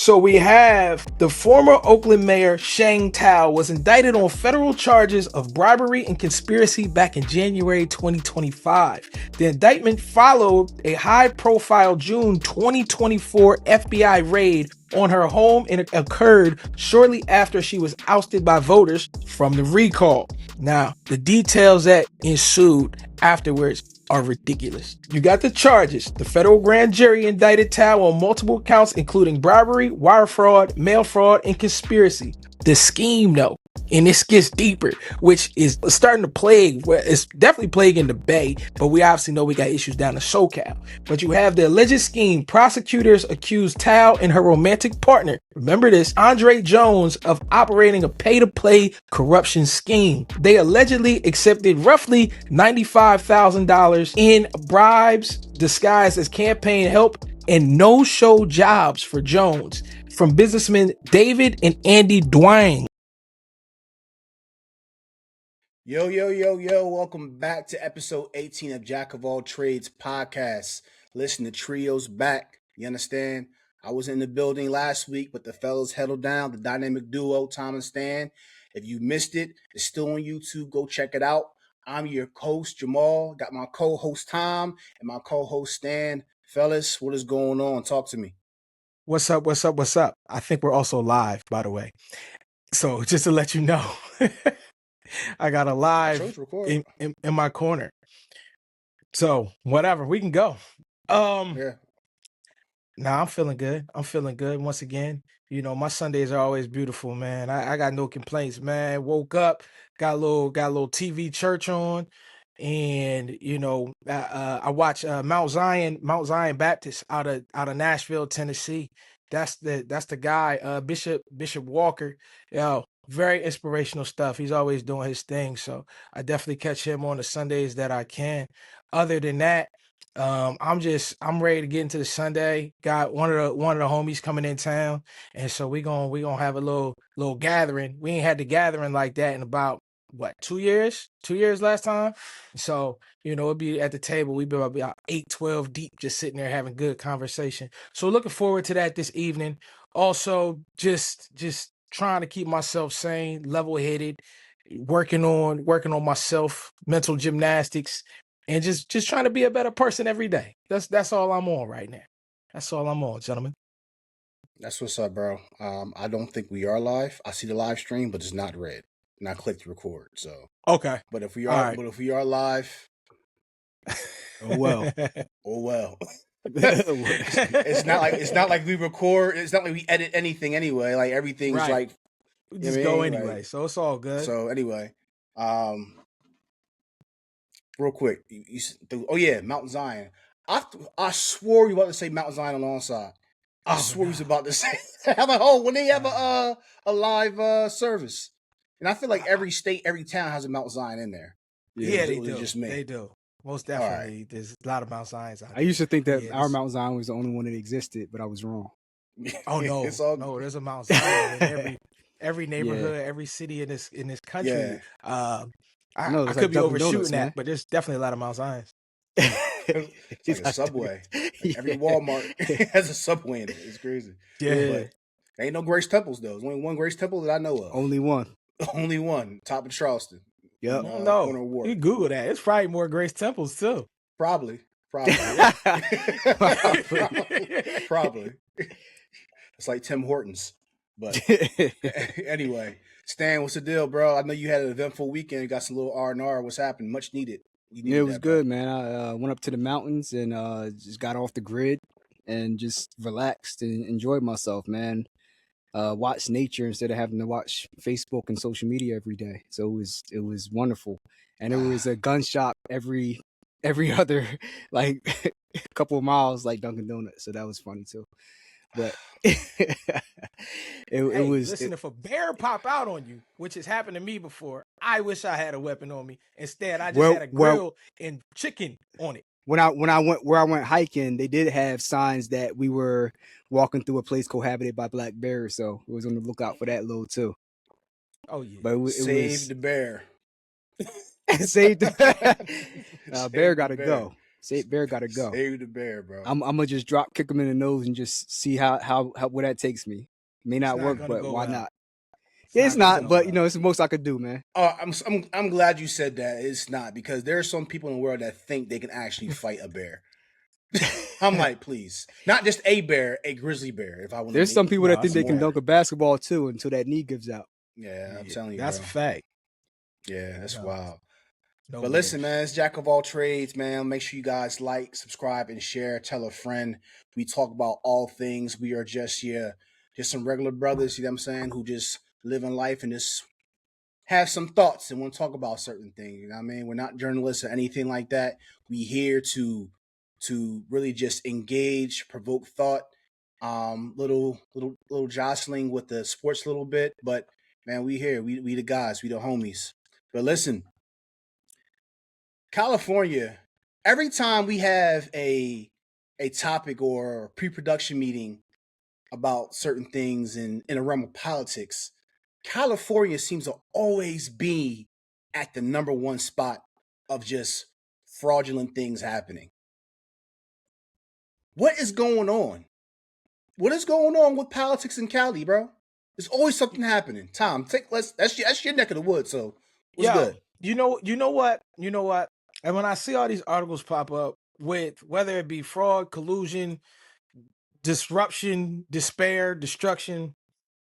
So we have the former Oakland mayor Shang Thao was indicted on federal charges of bribery and conspiracy back in January 2025. The indictment followed a high-profile June 2024 FBI raid on her home, and it occurred shortly after she was ousted by voters from the recall. Now, the details that ensued afterwards are ridiculous. You got the charges. The federal grand jury indicted Thao on multiple counts, including bribery, wire fraud, mail fraud, and conspiracy. The scheme, though, and this gets deeper, which is starting to plague. It's definitely plaguing the Bay, but we obviously know we got issues down in SoCal. But you have the alleged scheme. Prosecutors accused Thao and her romantic partner, remember this, Andre Jones, of operating a pay-to-play corruption scheme. They allegedly accepted roughly $95,000 in bribes disguised as campaign help and no-show jobs for Jones from businessmen David and Andy Dwang. Yo, yo, yo, yo, welcome back to episode 18 of Jack of All Trades podcast. Listen, the trio's back. You understand? I was in the building last week, but the fellas held down, the dynamic duo, Tom and Stan. If you missed it, it's still on YouTube. Go check it out. I'm your host, Jamal. Got my co-host, Tom, and my co-host, Stan. Fellas, what is going on? Talk to me. What's up? What's up? What's up? I think we're also live, by the way. So just to let you know, I got a live in my corner. So whatever, we can go. Yeah. Nah, I'm feeling good. I'm feeling good once again. You know, my Sundays are always beautiful, man. I got no complaints, man. Woke up, got a little TV church on, and you know, I watch Mount Zion Baptist out of Nashville, Tennessee. That's the guy, Bishop Walker. Yo, very inspirational stuff. He's always doing his thing, so I definitely catch him on the Sundays that I can. Other than that, I'm ready to get into the Sunday. Got one of the homies coming in town, and so we gonna have a little gathering. We ain't had the gathering like that in about what 2 years? 2 years last time. So you know it'll be at the table. We've been about 8-12 deep, just sitting there having good conversation. So looking forward to that this evening. Also, just trying to keep myself sane, level headed, working on myself, mental gymnastics, and just trying to be a better person every day. That's all I'm on right now. That's all I'm on, gentlemen. That's what's up, bro. I don't think we are live. I see the live stream, but it's not red. And I clicked record. So okay. But if we are live, oh well. Oh well. it's not like we record, it's not like we edit anything anyway. Like everything's right. like we just go anyway. Like, so it's all good. So anyway, real quick, oh yeah, Mount Zion. I swore you were about to say Mount Zion alongside. I swore he was about to say. I'm like, oh, when they have a live service, and I feel like every state, every town has a Mount Zion in there. Yeah, they do. Just me. They do. Most definitely. Right. There's a lot of Mount Zions out there. I used to think that our Mount Zion was the only one that existed, but I was wrong. Oh no, no, there's a Mount Zion in every neighborhood, every city in this country. Yeah. I could be overshooting that, but there's definitely a lot of Mount Zions. It's like a subway. Like every Walmart has a subway in it. It's crazy. Yeah. But ain't no Grace Temples though. There's only one Grace Temple that I know of. Only one. Only one. Top of Charleston. Yep. No. You Google that. It's probably more Grace Temples too. Probably. Probably. It's like Tim Hortons. But anyway, Stan, what's the deal, bro? I know you had an eventful weekend. You got some little R&R. What's happened? Much needed. Yeah, it was good, man. I went up to the mountains and just got off the grid and just relaxed and enjoyed myself, man. Watched nature instead of having to watch Facebook and social media every day. So it was wonderful. And it was a gunshot every other like couple of miles, like Dunkin' Donuts. So that was funny too. But it was. Listen, if a bear pop out on you, which has happened to me before, I wish I had a weapon on me. Instead, I just had a grill and chicken on it. When I went hiking, they did have signs that we were walking through a place cohabited by black bears, so it was on the lookout for that little too. Oh yeah, but Save the bear. Save the bear. Gotta go. Bear gotta go. Save the bear, bro. I'm gonna just drop kick him in the nose and just see how where that takes me. May It's not not work, gonna but go why well. not? It's It's gonna not, go but well. it's the most I could do, man. I'm glad you said that. It's not, because there are some people in the world that think they can actually fight a bear. I'm like, please, not just a bear, a grizzly bear. If I want to There's make some people No, that think that's a they can more, dunk a basketball too until that knee gives out. yeah, I'm yeah, telling you, that's bro. a fact. Yeah, that's No, wild. no But listen, bears. man, it's Jack of all trades, man. Make sure you guys like, subscribe, and share. Tell a friend. We talk about all things. We are just some regular brothers, you know what I'm saying, who just living life and just have some thoughts and want to talk about certain things. You know what I mean? We're not journalists or anything like that. We here to really just engage, provoke thought, little jostling with the sports a little bit. But man, we here. We the guys, we the homies. But listen, California, every time we have a topic or a pre-production meeting about certain things in the realm of politics, California seems to always be at the number one spot of just fraudulent things happening. What is going on? What is going on with politics in Cali, bro? There's always something happening. Tom, that's your neck of the woods. So what's Yo, good? you know what. And when I see all these articles pop up with whether it be fraud, collusion, disruption, despair, destruction,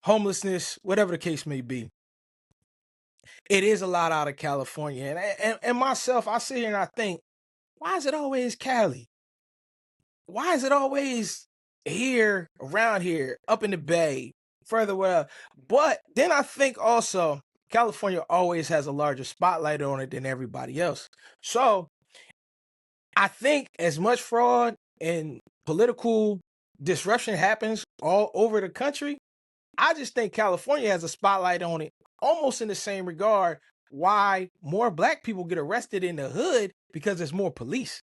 homelessness, whatever the case may be, it is a lot out of California. And myself, I sit here and I think, why is it always Cali? Why is it always here, around here, up in the Bay, further west? But then I think also California always has a larger spotlight on it than everybody else. So I think as much fraud and political disruption happens all over the country, I just think California has a spotlight on it almost in the same regard why more black people get arrested in the hood because there's more police.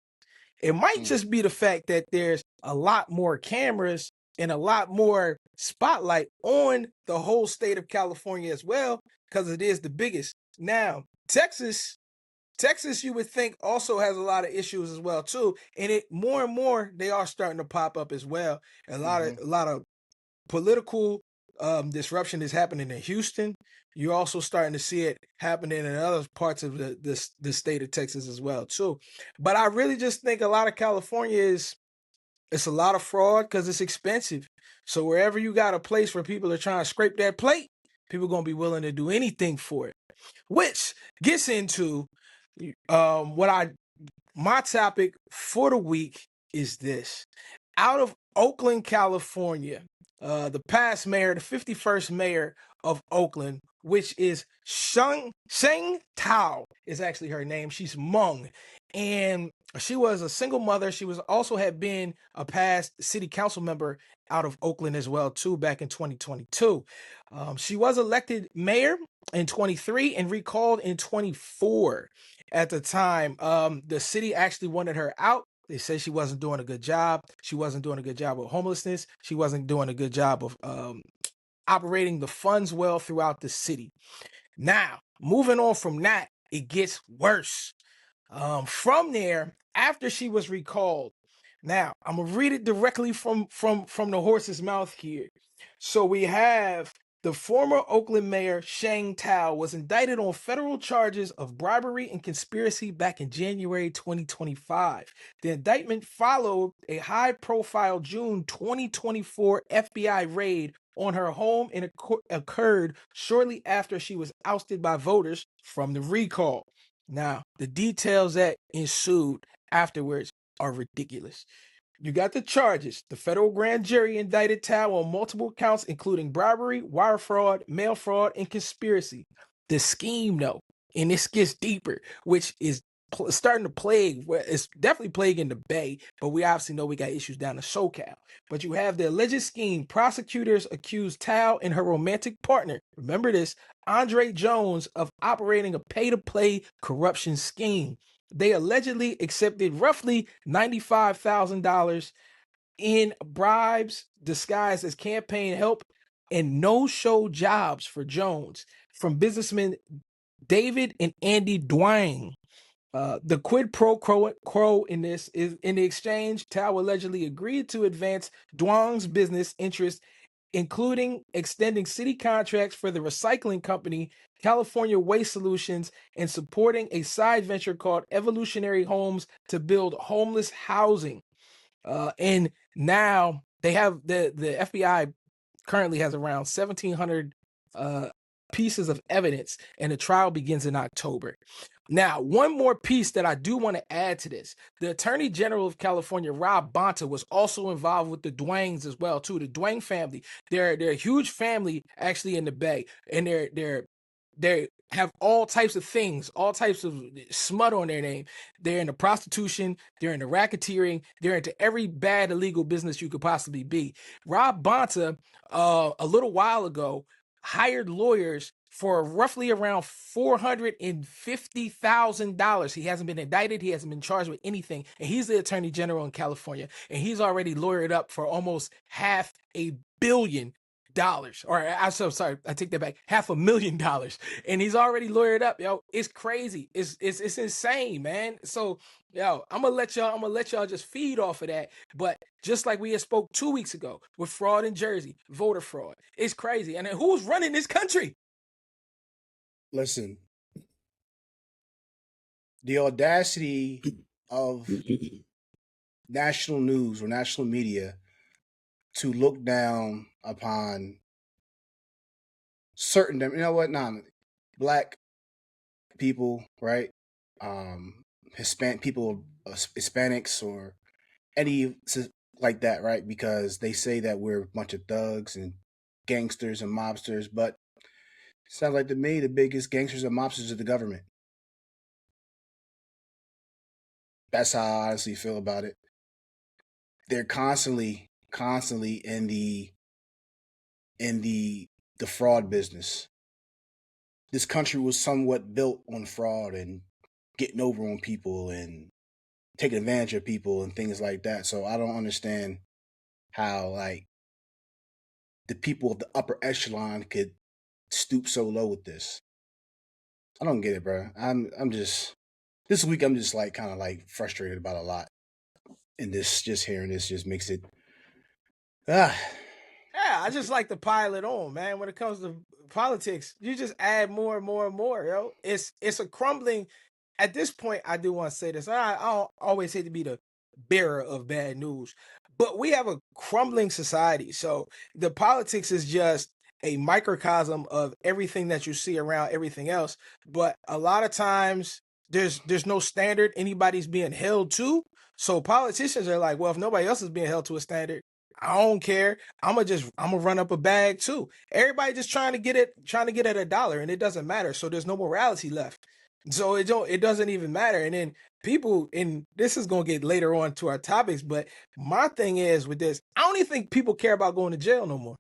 It might Mm, just be the fact that there's a lot more cameras and a lot more spotlight on the whole state of California as well, because it is the biggest. Now, Texas, you would think also has a lot of issues as well too, and it more and more they are starting to pop up as well. mm-hmm. A lot of political disruption is happening in Houston. You're also starting to see it happening in other parts of the state of Texas as well too. But I really just think a lot of California is it's a lot of fraud because it's expensive. So wherever you got a place where people are trying to scrape that plate, people are gonna be willing to do anything for it. Which gets into what I my topic for the week is this. Out of Oakland, California, the past mayor, the 51st mayor of Oakland, which is Shang Tao, is actually her name. She's Hmong. And she was a single mother. She was also had been a past city council member out of Oakland as well, too, back in 2022. She was elected mayor in 23 and recalled in 24. At the time, the city actually wanted her out. They said she wasn't doing a good job. She wasn't doing a good job with homelessness. She wasn't doing a good job of operating the funds well throughout the city. Now, moving on from that, it gets worse. From there, after she was recalled, now I'm gonna read it directly from the horse's mouth here. So we have the former Oakland mayor Shang Tao was indicted on federal charges of bribery and conspiracy back in January 2025. The indictment followed a high-profile June 2024 FBI raid on her home and occurred shortly after she was ousted by voters from the recall. Now, the details that ensued afterwards are ridiculous. You got the charges. The federal grand jury indicted Tao on multiple counts, including bribery, wire fraud, mail fraud, and conspiracy. The scheme, though, and this gets deeper, which is starting to plague. Well, it's definitely plaguing the Bay, but we obviously know we got issues down in SoCal. But you have the alleged scheme. Prosecutors accused Tao and her romantic partner, remember this, Andre Jones, of operating a pay-to-play corruption scheme. They allegedly accepted roughly $95,000 in bribes disguised as campaign help and no-show jobs for Jones from businessmen David and Andy Dwang. The quid pro quo in this is in the exchange, Thao allegedly agreed to advance Duang's business interests, including extending city contracts for the recycling company California Waste Solutions and supporting a side venture called Evolutionary Homes to build homeless housing. And now they have the FBI currently has around 1,700 pieces of evidence, and the trial begins in October. Now, one more piece that I do want to add to this: the Attorney General of California, Rob Bonta, was also involved with the Dwangs as well, too. The Dwang family, they're a huge family actually in the Bay, and they have all types of things, all types of smut on their name. They're into prostitution, they're into racketeering, they're into every bad illegal business you could possibly be. Rob Bonta, a little while ago, hired lawyers for roughly around $450,000. He hasn't been indicted, he hasn't been charged with anything, and he's the Attorney General in California, and he's already lawyered up for almost $500,000. Or I'm so sorry, I take that back, $500,000, and he's already lawyered up. Yo, it's crazy. It's insane, man. So yo, I'm gonna let y'all just feed off of that. But just like we had spoke 2 weeks ago with fraud in Jersey, voter fraud, it's crazy. And then who's running this country? Listen, the audacity of national news or national media to look down upon certain, you know what, black people, right? Hispanics, or any like that, right? Because they say that we're a bunch of thugs and gangsters and mobsters, but it sounds like to me the biggest gangsters and mobsters are the government. That's how I honestly feel about it. They're constantly in the fraud business. This country was somewhat built on fraud and getting over on people and taking advantage of people and things like that. So I don't understand how, like, the people of the upper echelon could stoop so low with this. I don't get it, bro. I'm just this week I'm just like kind of like frustrated about a lot, and this just hearing this just makes it ah. Yeah, I just like to pile it on, man. When it comes to politics, you just add more and more and more, yo. It's a crumbling. At this point, I do want to say this. I don't always hate to be the bearer of bad news, but we have a crumbling society. So the politics is just a microcosm of everything that you see around everything else. But a lot of times there's no standard anybody's being held to. So politicians are like, well, if nobody else is being held to a standard, I don't care. I'm gonna run up a bag too. Everybody just trying to get at a dollar, and it doesn't matter. So there's no morality left. So it doesn't even matter. And then people, and this is gonna get later on to our topics, but my thing is with this, I don't even think people care about going to jail no more.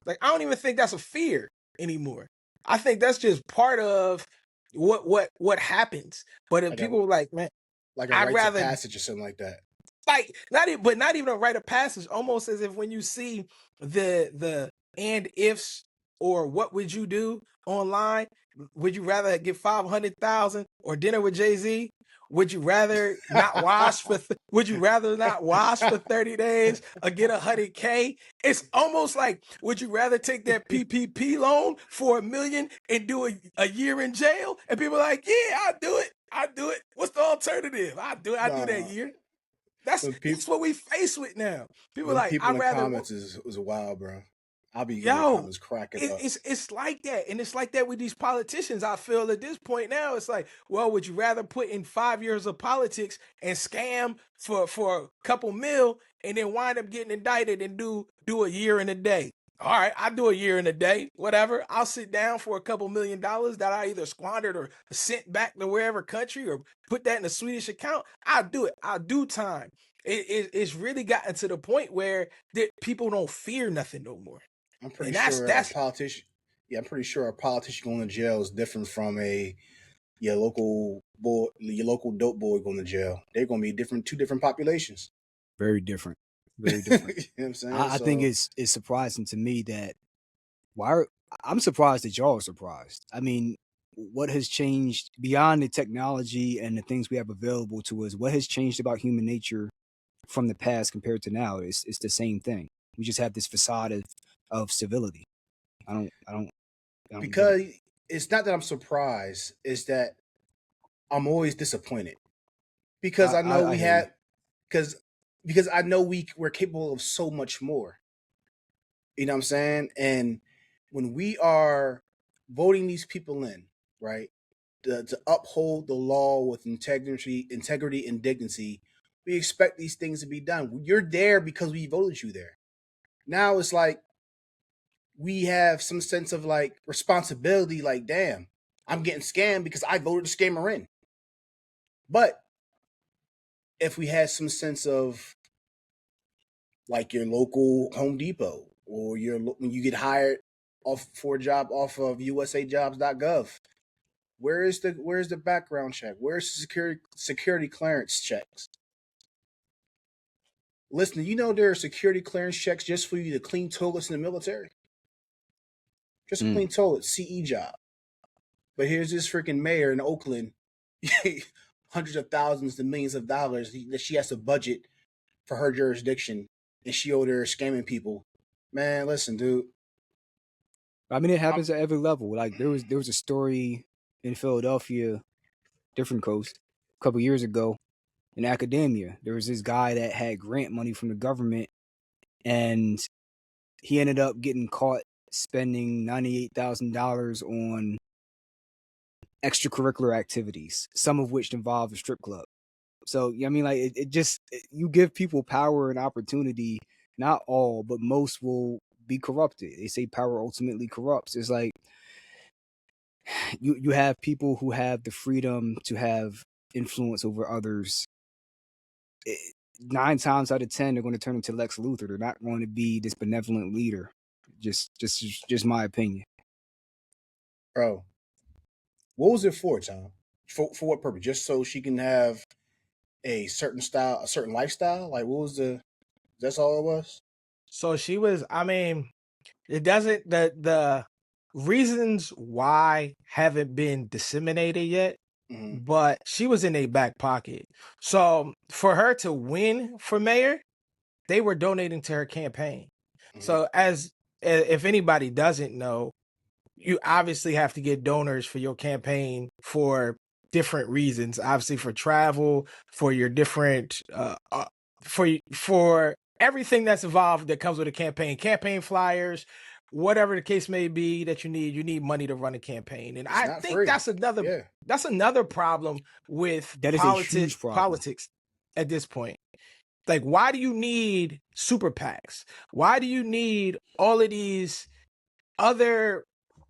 Like I don't even think that's a fear anymore. I think that's just part of what happens. But if like a people like, man, like a I'd rites of rather passage or something like that. like not even a rite of passage, almost as if when you see the and ifs or what would you do online, would you rather get 500,000 or dinner with Jay-Z? Would you rather not wash for would you rather not wash for 30 days or get 100K? It's almost like, would you rather take that PPP loan for $1 million and do a year in jail? And people are like, yeah, I do it. What's the alternative? I do that Nah, year. That's when people that's what we face with now. People are them like, people in I'd the rather comments is wild, bro. I'll be in the yo. comments cracking up. It's like that, and it's like that with these politicians. I feel at this point now, it's like, well, would you rather put in 5 years of politics and scam for a couple mil, and then wind up getting indicted and do a year in a day? All right, I do a year in a day, whatever. I'll sit down for a couple $1 million that I either squandered or sent back to wherever country or put that in a Swedish account. I'll do it. I'll do time. It's really gotten to the point where people don't fear nothing no more. I'm pretty And that's sure a that's politician. Yeah, I'm pretty sure a politician going to jail is different from a your local dope boy going to jail. They're going to be different, two different populations. Very different. You Very know different. what I'm saying? I think So it's surprising to me that why are, I'm surprised that y'all are surprised. I mean, what has changed beyond the technology and the things we have available to us? What has changed about human nature from the past compared to now? It's the same thing. We just have this facade of civility. I don't get it. Because it's not that I'm surprised, it's that I'm always disappointed because I know I we hear you. had because because I know we're capable of so much more. You know what I'm saying? And when we are voting these people in, right, to uphold the law with integrity and dignity, we expect these things to be done. You're there because we voted you there. Now it's like we have some sense of like responsibility, like, damn, I'm getting scammed because I voted the scammer in. But if we had some sense of like your local Home Depot or when you get hired off for a job off of usajobs.gov, where's the background check? Where's the security clearance checks? Listen, you know there are security clearance checks just for you to clean toilets in the military? Just Mm. clean toilets, CE job. But here's this freaking mayor in Oakland, hundreds of thousands to millions of dollars that she has to budget for her jurisdiction, and she over there scamming people. Man, listen, dude. I mean, it I'm, happens at every level. Like there was a story in Philadelphia, different coast, a couple years ago in academia. There was this guy that had grant money from the government, and he ended up getting caught spending $98,000 on extracurricular activities, some of which involved a strip club. So I mean, like you give people power and opportunity. Not all, but most will be corrupted. They say power ultimately corrupts. It's like you have people who have the freedom to have influence over others. 9 times out of 10, they're going to turn into Lex Luthor. They're not going to be this benevolent leader. Just my opinion. bro. What was it for, Tom? For what purpose? Just so she can have a certain style, a certain lifestyle? Like, what was the? That's all it was. So she was, I mean, it doesn't, the reasons why haven't been disseminated yet, Mm-hmm. but she was in a back pocket. So for her to win for mayor, they were donating to her campaign. Mm-hmm. So if anybody doesn't know, you obviously have to get donors for your campaign for different reasons. Obviously for travel, for your different for everything that's involved that comes with a campaign flyers, whatever the case may be that you need money to run a campaign. And It's I not think free. Yeah. that's another problem with That is a huge problem. politics at this point. Like, why do you need super PACs? Why do you need all of these other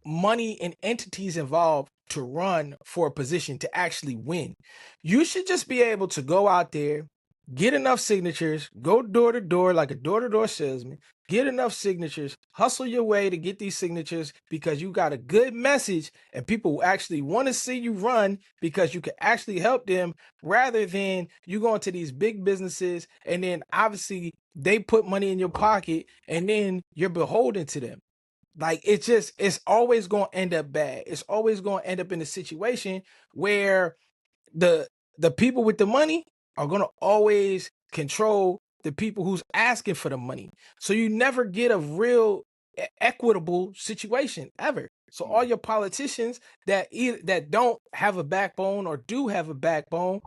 money and entities involved to run for a position to actually win? You should just be able to go out there, get enough signatures, go door to door like a door to door salesman, get enough signatures, hustle your way to get these signatures because you got a good message and people actually want to see you run because you can actually help them, rather than you going to these big businesses and then obviously they put money in your pocket and then you're beholden to them. Like, it's always going to end up bad. It's always going to end up in a situation where the the people with the money are going to always control the people who's asking for the money. So you never get a real equitable situation ever. So all Mm. your politicians that don't have a backbone or do have a backbone,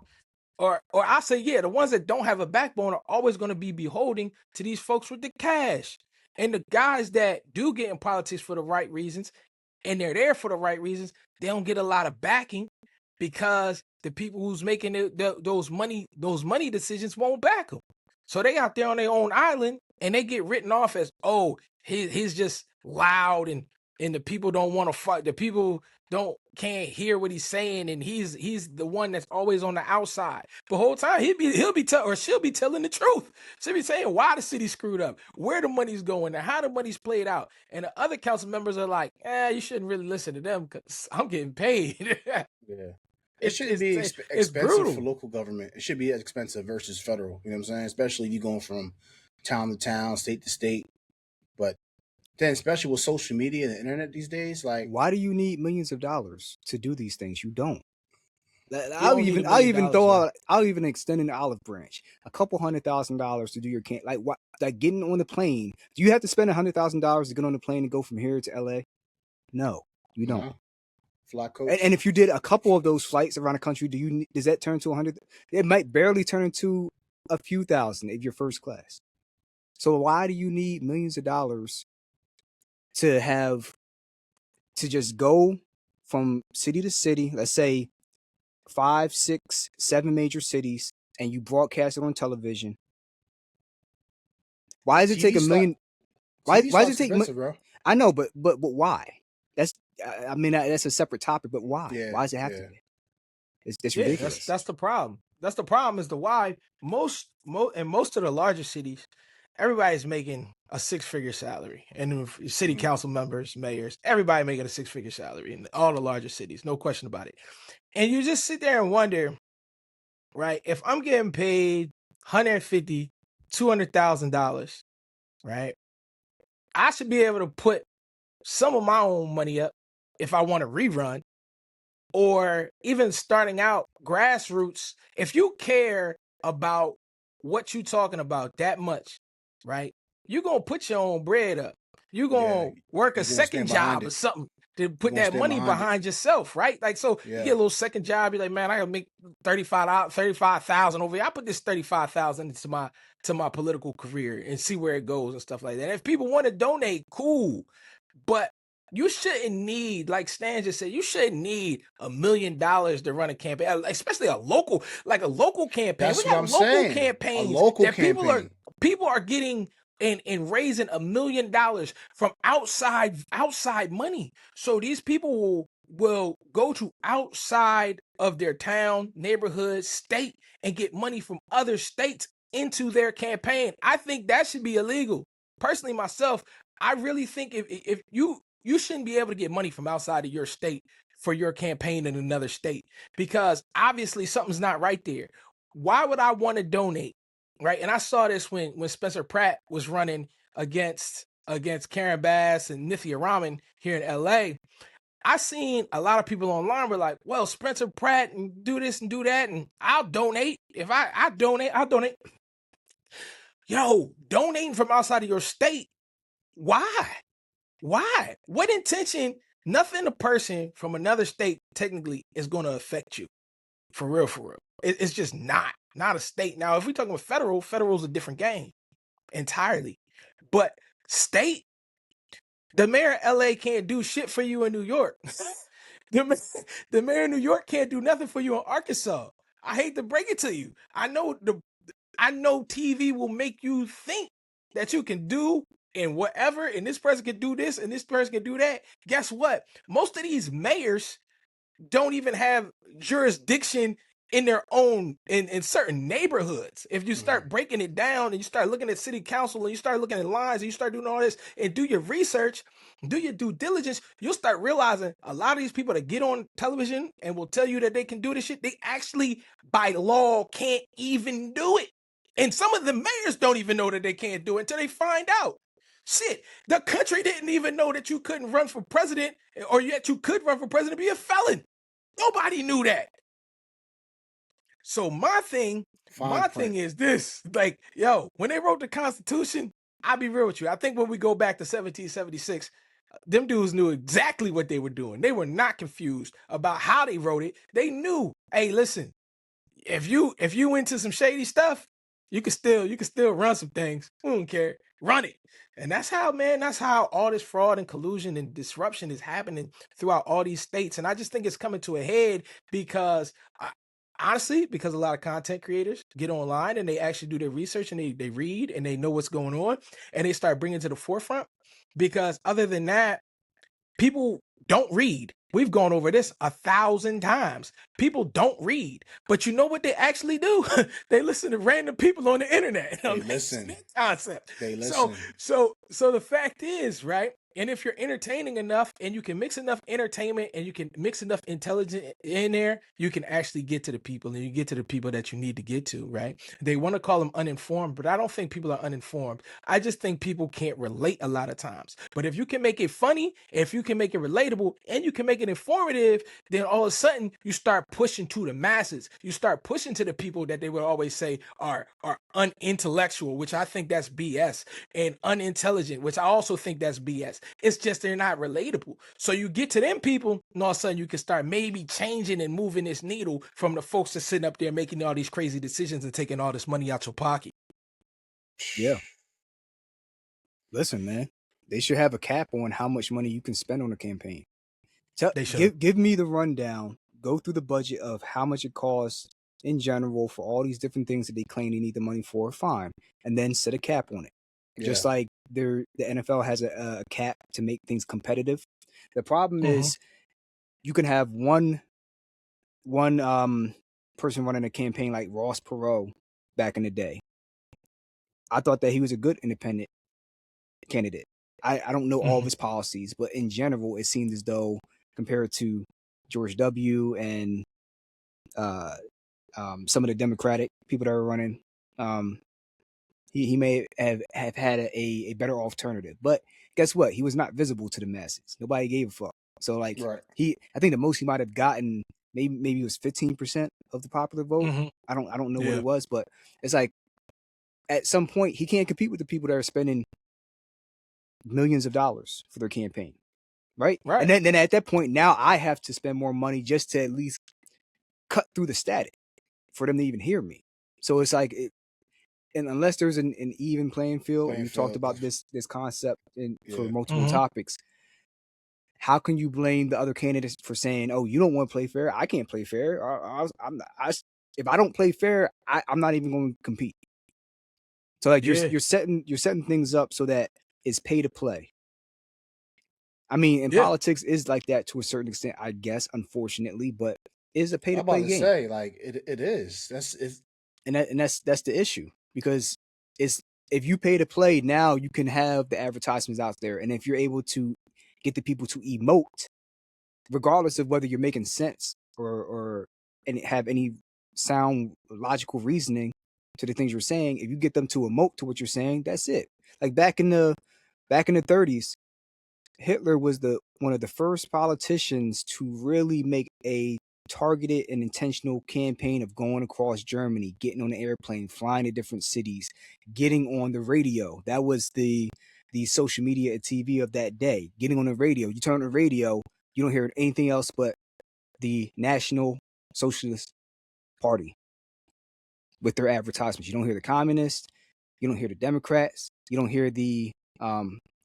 or I say, yeah, the ones that don't have a backbone are always going to be beholding to these folks with the cash. And the guys that do get in politics for the right reasons, and they're there for the right reasons, they don't get a lot of backing because the people who's making those money decisions won't back them. So they out there on their own island, and they get written off as, oh, he's just loud, and the people don't want to fight. The people can't hear what he's saying, and he's the one that's always on the outside. The whole time she'll be telling the truth. She'll be saying why the city's screwed up, where the money's going, and how the money's played out. And the other council members are like, you shouldn't really listen to them because I'm getting paid. Yeah. It it's shouldn't it's be it's expensive for brutal. local government. It should be as expensive versus federal. You know what I'm saying? Especially if you're going from town to town, state to state. But Then, especially with social media and the internet these days, like Why do you need millions of dollars to do these things? You don't. You don't need $1 million, bro. I'll even extend an olive branch, a couple $100,000 to do your camp. Like what? Like getting on the plane. Do you have to spend $100,000 to get on the plane and go from here to LA? No, you don't. no, fly coach. And if you did a couple of those flights around the country, does that turn to 100? It might barely turn into a few thousand if you're first class. So why do you need millions of dollars to just go from city to city? Let's say 5, 6, 7 major cities, and you broadcast it on television. Why does it take $1 million? Why does it take? Bro. I know, but why? That's that's a separate topic. But why? Yeah, why does it have to be? It's ridiculous. That's the problem. That's the problem is the why. Most of the larger cities, everybody's making a 6-figure salary, and city council members, mayors, everybody making a 6-figure salary in all the larger cities, no question about it. And you just sit there and wonder, right? If I'm getting paid $150,000, $200,000, right? I should be able to put some of my own money up if I want to rerun, or even starting out grassroots. If you care about what you're talking about that much, right? You're going to put your own bread up. You're going to work a second job or something to put that money behind yourself, right? Like, so you get a little second job. You're like, man, I gotta make $35,000 over here. I put this $35,000 into my political career and see where it goes and stuff like that. And if people want to donate, cool. But you shouldn't need, like Stan just said, you shouldn't need $1 million to run a campaign, especially a local campaign. That's we got what I'm saying. Campaigns a local that campaign. people are getting and raising $1 million from outside money. So these people will go to outside of their town, neighborhood, state, and get money from other states into their campaign. I think that should be illegal. Personally, myself, I really think if you shouldn't be able to get money from outside of your state for your campaign in another state, because obviously something's not right there. Why would I want to donate? Right. And I saw this when Spencer Pratt was running against Karen Bass and Nithya Raman here in LA. I seen a lot of people online were like, well, Spencer Pratt and do this and do that, and I'll donate. If I donate, I'll donate. Yo, donating from outside of your state. Why? Why? What intention? Nothing a person from another state technically is going to affect you. For real, for real. It's just not a state. Now, if we're talking about federal's a different game entirely. But state, the mayor of LA can't do shit for you in New York. the mayor of New York can't do nothing for you in Arkansas. I hate to break it to you. I know TV will make you think that you can do and whatever, and this person can do this and this person can do that. Guess what? Most of these mayors don't even have jurisdiction in their own in certain neighborhoods. If you start breaking it down and you start looking at city council and you start looking at lines and you start doing all this and do your research, do your due diligence, you'll start realizing a lot of these people that get on television and will tell you that they can do this shit, they actually by law can't even do it. And some of the mayors don't even know that they can't do it until they find out. Shit, the country didn't even know that you couldn't run for president, or yet you could run for president and be a felon. Nobody knew that. So my thing is this. Like, yo, when they wrote the Constitution, I'll be real with you. I think when we go back to 1776, them dudes knew exactly what they were doing. They were not confused about how they wrote it. They knew, hey, listen, if you into some shady stuff, you can still run some things. We don't care. Run it. And that's how all this fraud and collusion and disruption is happening throughout all these states. And I just think it's coming to a head because honestly, because a lot of content creators get online and they actually do their research and they read and they know what's going on and they start bringing it to the forefront. Because other than that, people don't read. We've gone over this 1,000 times. People don't read, but you know what they actually do? They listen to random people on the internet. They listen. Concept. They listen. So the fact is, right? And if you're entertaining enough and you can mix enough entertainment and you can mix enough intelligence in there, you can actually get to the people and you get to the people that you need to get to, right? They want to call them uninformed, but I don't think people are uninformed. I just think people can't relate a lot of times. But if you can make it funny, if you can make it relatable, and you can make it informative, then all of a sudden you start pushing to the masses. You start pushing to the people that they would always say are unintellectual, which I think that's BS, and unintelligent, which I also think that's BS. It's just they're not relatable. So you get to them people, and all of a sudden you can start maybe changing and moving this needle from the folks that's sitting up there making all these crazy decisions and taking all this money out your pocket. Yeah. Listen, man, they should have a cap on how much money you can spend on a campaign. They should. Give me the rundown. Go through the budget of how much it costs in general for all these different things that they claim they need the money for. Fine, and then set a cap on it. Yeah. Just like the NFL has a cap to make things competitive. The problem Mhm. is you can have one person running a campaign like Ross Perot back in the day. I thought that he was a good independent candidate. I don't know all of Mhm. his policies, but in general, it seemed as though compared to George W. and uh, some of the Democratic people that were running, he may have had a better alternative. But guess what? He was not visible to the masses. Nobody gave a fuck. So like Right. I think the most he might have gotten maybe it was 15% of the popular vote. Mhm. I don't know what Yeah. it was, but it's like at some point he can't compete with the people that are spending millions of dollars for their campaign. Right? Right. And then at that point, now I have to spend more money just to at least cut through the static for them to even hear me. So it's like, and unless there's an even playing field, and we've talked about this concept for multiple Mhm. topics, how can you blame the other candidates for saying, "Oh, you don't want to play fair? I can't play fair. If I don't play fair, I'm not even going to compete." So like Yeah. you're setting things up so that it's pay to play. I mean, in Yeah. politics is like that to a certain extent, I guess, unfortunately, but it's a pay I'm to about play to game. say, like, it is. That's the issue, because it's if you pay to play, now you can have the advertisements out there, and if you're able to get the people to emote, regardless of whether you're making sense or and have any sound logical reasoning to the things you're saying, if you get them to emote to what you're saying, that's it. Like back in the 30s, Hitler was one of the first politicians to really make a targeted and intentional campaign of going across Germany, getting on an airplane, flying to different cities, getting on the radio. That was the social media and TV of that day. Getting on the radio. You turn on the radio, you don't hear anything else but the National Socialist Party with their advertisements. You don't hear the communists, you don't hear the Democrats, you don't hear the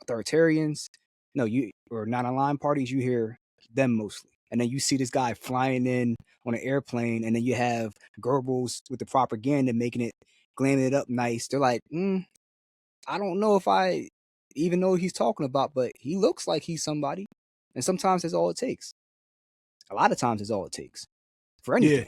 authoritarians. No, you or non-aligned parties. You hear them mostly, and then you see this guy flying in on an airplane, and then you have Goebbels with the propaganda making it, glamming it up nice. They're like, I don't know if I even know what he's talking about, but he looks like he's somebody. And sometimes that's all it takes. A lot of times it's all it takes for Yeah.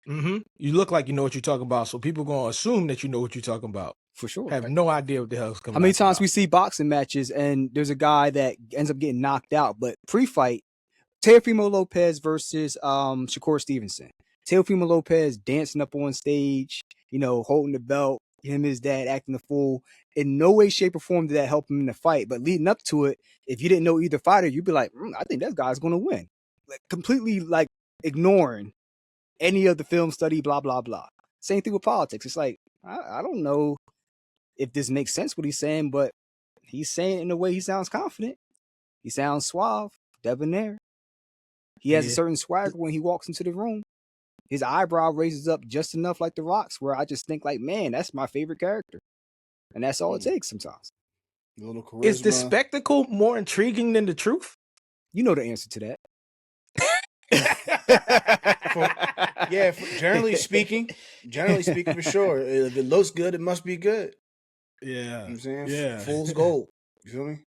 anything. You look like you know what you're talking about, so people gonna assume that you know what you're talking about. For sure. Have no idea what the hell's coming. How many out your times we mouth. see boxing matches and there's a guy that ends up getting knocked out, but pre-fight, Teofimo Lopez versus Shakur Stevenson. Teofimo Lopez dancing up on stage, holding the belt, him and his dad acting the fool. In no way, shape, or form did that help him in the fight. But leading up to it, if you didn't know either fighter, you'd be like, I think that guy's going to win. Like, completely like ignoring any of the film study, blah, blah, blah. Same thing with politics. It's like, I don't know if this makes sense what he's saying, but he's saying it in a way he sounds confident. He sounds suave, debonair. He has a Yeah. certain swagger when he walks into the room. His eyebrow raises up just enough like the Rock's, where I just think like, man, that's my favorite character. And that's all it takes sometimes. A little Is the charisma. spectacle more intriguing than the truth? You know the answer to that. Generally speaking, for sure. If it looks good, it must be good. Yeah. You know what I'm saying? Yeah. Fool's gold. You feel me?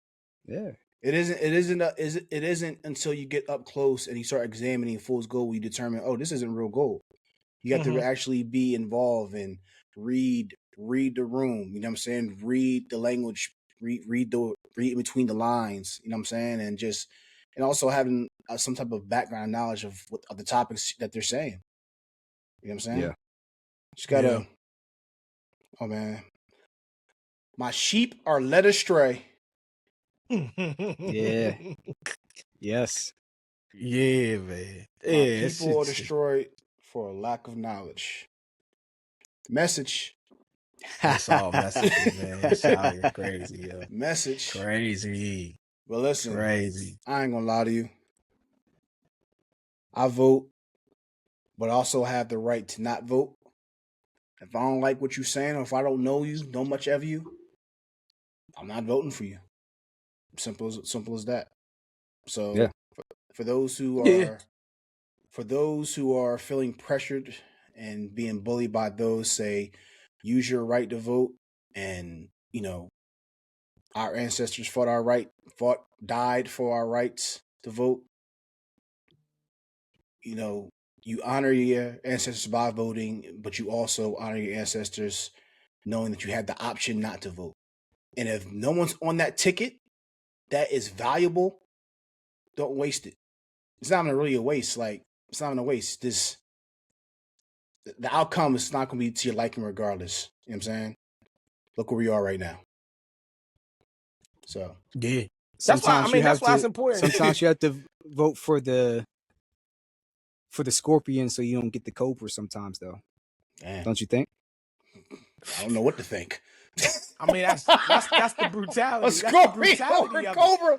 Yeah. It isn't until you get up close and you start examining fool's gold you determine, oh, this isn't real gold. You have to actually be involved and read the room. You know what I'm saying? Read the language read in between the lines. You know what I'm saying? And also having some type of background knowledge of the topics that they're saying. You know what I'm saying? Yeah. Just gotta. Oh man, my sheep are led astray. Yeah. Yes. Yeah, man. My Yeah, people are destroyed for a lack of knowledge. Message. It's all messages, man. It's out here crazy, yo. Message. Crazy. But listen, Crazy. I ain't gonna lie to you. I vote, but I also have the right to not vote. If I don't like what you're saying, or if I don't know you, know much of you, I'm not voting for you. Simple as that. So Yeah. for those who Yeah. are feeling pressured and being bullied by those, say, use your right to vote, and our ancestors died for our rights to vote. You honor your ancestors by voting, but you also honor your ancestors knowing that you had the option not to vote. And if no one's on that ticket that is valuable, don't waste it. It's not even really a waste. Like, it's not even a waste. The outcome is not going to be to your liking regardless. You know what I'm saying? Look where we are right now. So Yeah. That's why it's important. Sometimes you have to vote for the scorpion so you don't get the cobra sometimes, though. Damn. Don't you think? I don't know what to think. I mean, that's the brutality. A scorpion That's over cobra.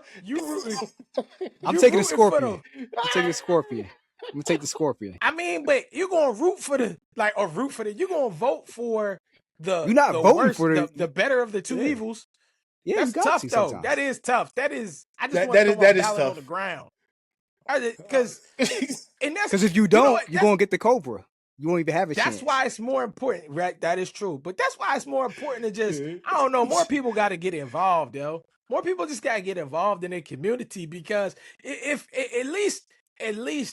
I'm taking the scorpion. I'm taking the scorpion. I'm gonna take the scorpion. I mean, but you're gonna root for you're gonna vote for You're not the voting worst, for the better of the two evils. Yeah, That's you got tough to though. sometimes. That is tough. I just want to that throw my is ballot tough on the ground. Because if you don't, you're gonna get the cobra. You won't even have a chance. That's why it's more important, right? That is true. But that's why it's more important to just, I don't know, more people got to get involved, yo. More people just got to get involved in their community, because if at least,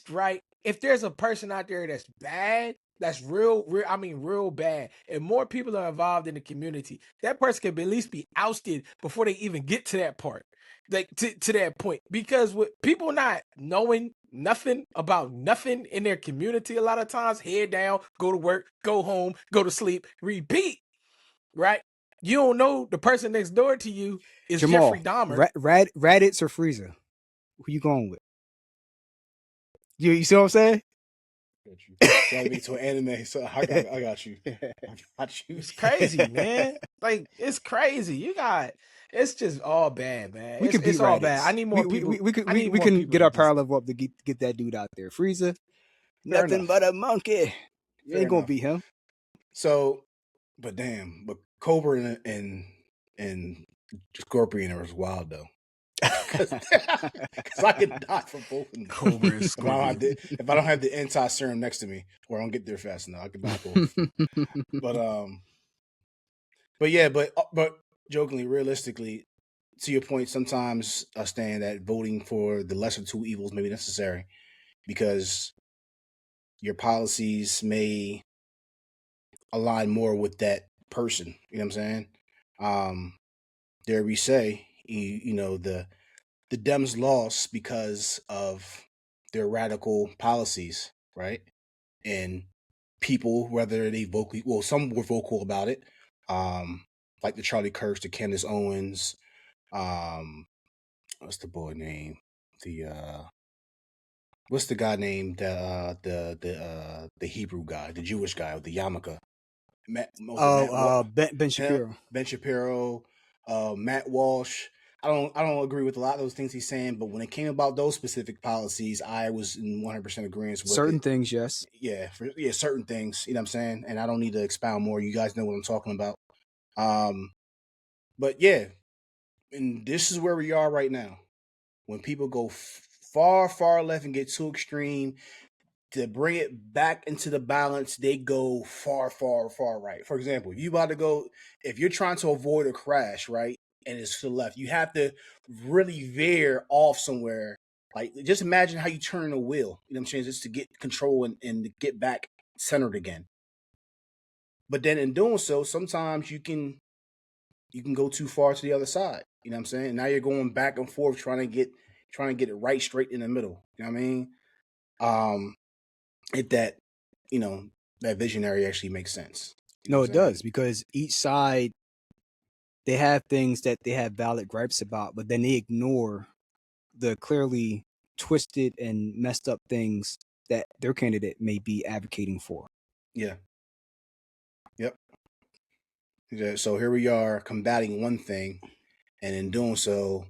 right, if there's a person out there that's bad, that's real, real bad, and more people are involved in the community, that person can at least be ousted before they even get to that part. Like to that point, because with people not knowing nothing about nothing in their community, a lot of times, head down, go to work, go home, go to sleep, repeat, right? You don't know the person next door to you is Jamal, Jeffrey Dahmer. Raditz or Frieza? Who you going with? You see what I'm saying? Trying to be to an anime, so I got you. I got you. It's crazy, man. Like, it's crazy. It's just all bad, man. We can beat it's all bad. I need more people. We can get our power level up to get that dude out there. Frieza, nothing but a monkey. You ain't gonna beat him. So, but Cobra and Scorpion was wild though. Because I could die for both of them. Cobra and Scorpion. If I don't have the anti-serum next to me, or I don't get there fast enough, I can die both. But jokingly, realistically, to your point, sometimes I stand that voting for the lesser two evils may be necessary, because your policies may align more with that person. You know what I'm saying? Dare we say, the Dems lost because of their radical policies, right? And people, whether they some were vocal about it, like the Charlie Kirks, the Candace Owens, what's the boy name? What's the guy named the Hebrew guy, the Jewish guy with the yarmulke? Ben Shapiro. Ben Shapiro, Matt Walsh. I don't agree with a lot of those things he's saying, but when it came about those specific policies, I was in 100% agreement with certain things. Yes, certain things. You know what I'm saying? And I don't need to expound more. You guys know what I'm talking about. But yeah, and this is where we are right now. When people go far, far left and get too extreme, to bring it back into the balance, they go far, far, far right. For example, if you're trying to avoid a crash, right, and it's to the left, you have to really veer off somewhere. Like, just imagine how you turn a wheel, you know what I'm saying, just to get control and to get back centered again. But then in doing so, sometimes you can you can go too far to the other side. You know what I'm saying? And now you're going back and forth trying to get it right straight in the middle. You know what I mean? It that you know that visionary actually makes sense. You know No, what it I'm saying? does, because each side, they have things that they have valid gripes about, but then they ignore the clearly twisted and messed up things that their candidate may be advocating for. Yeah. Yep. Yeah, so here we are combating one thing, and in doing so,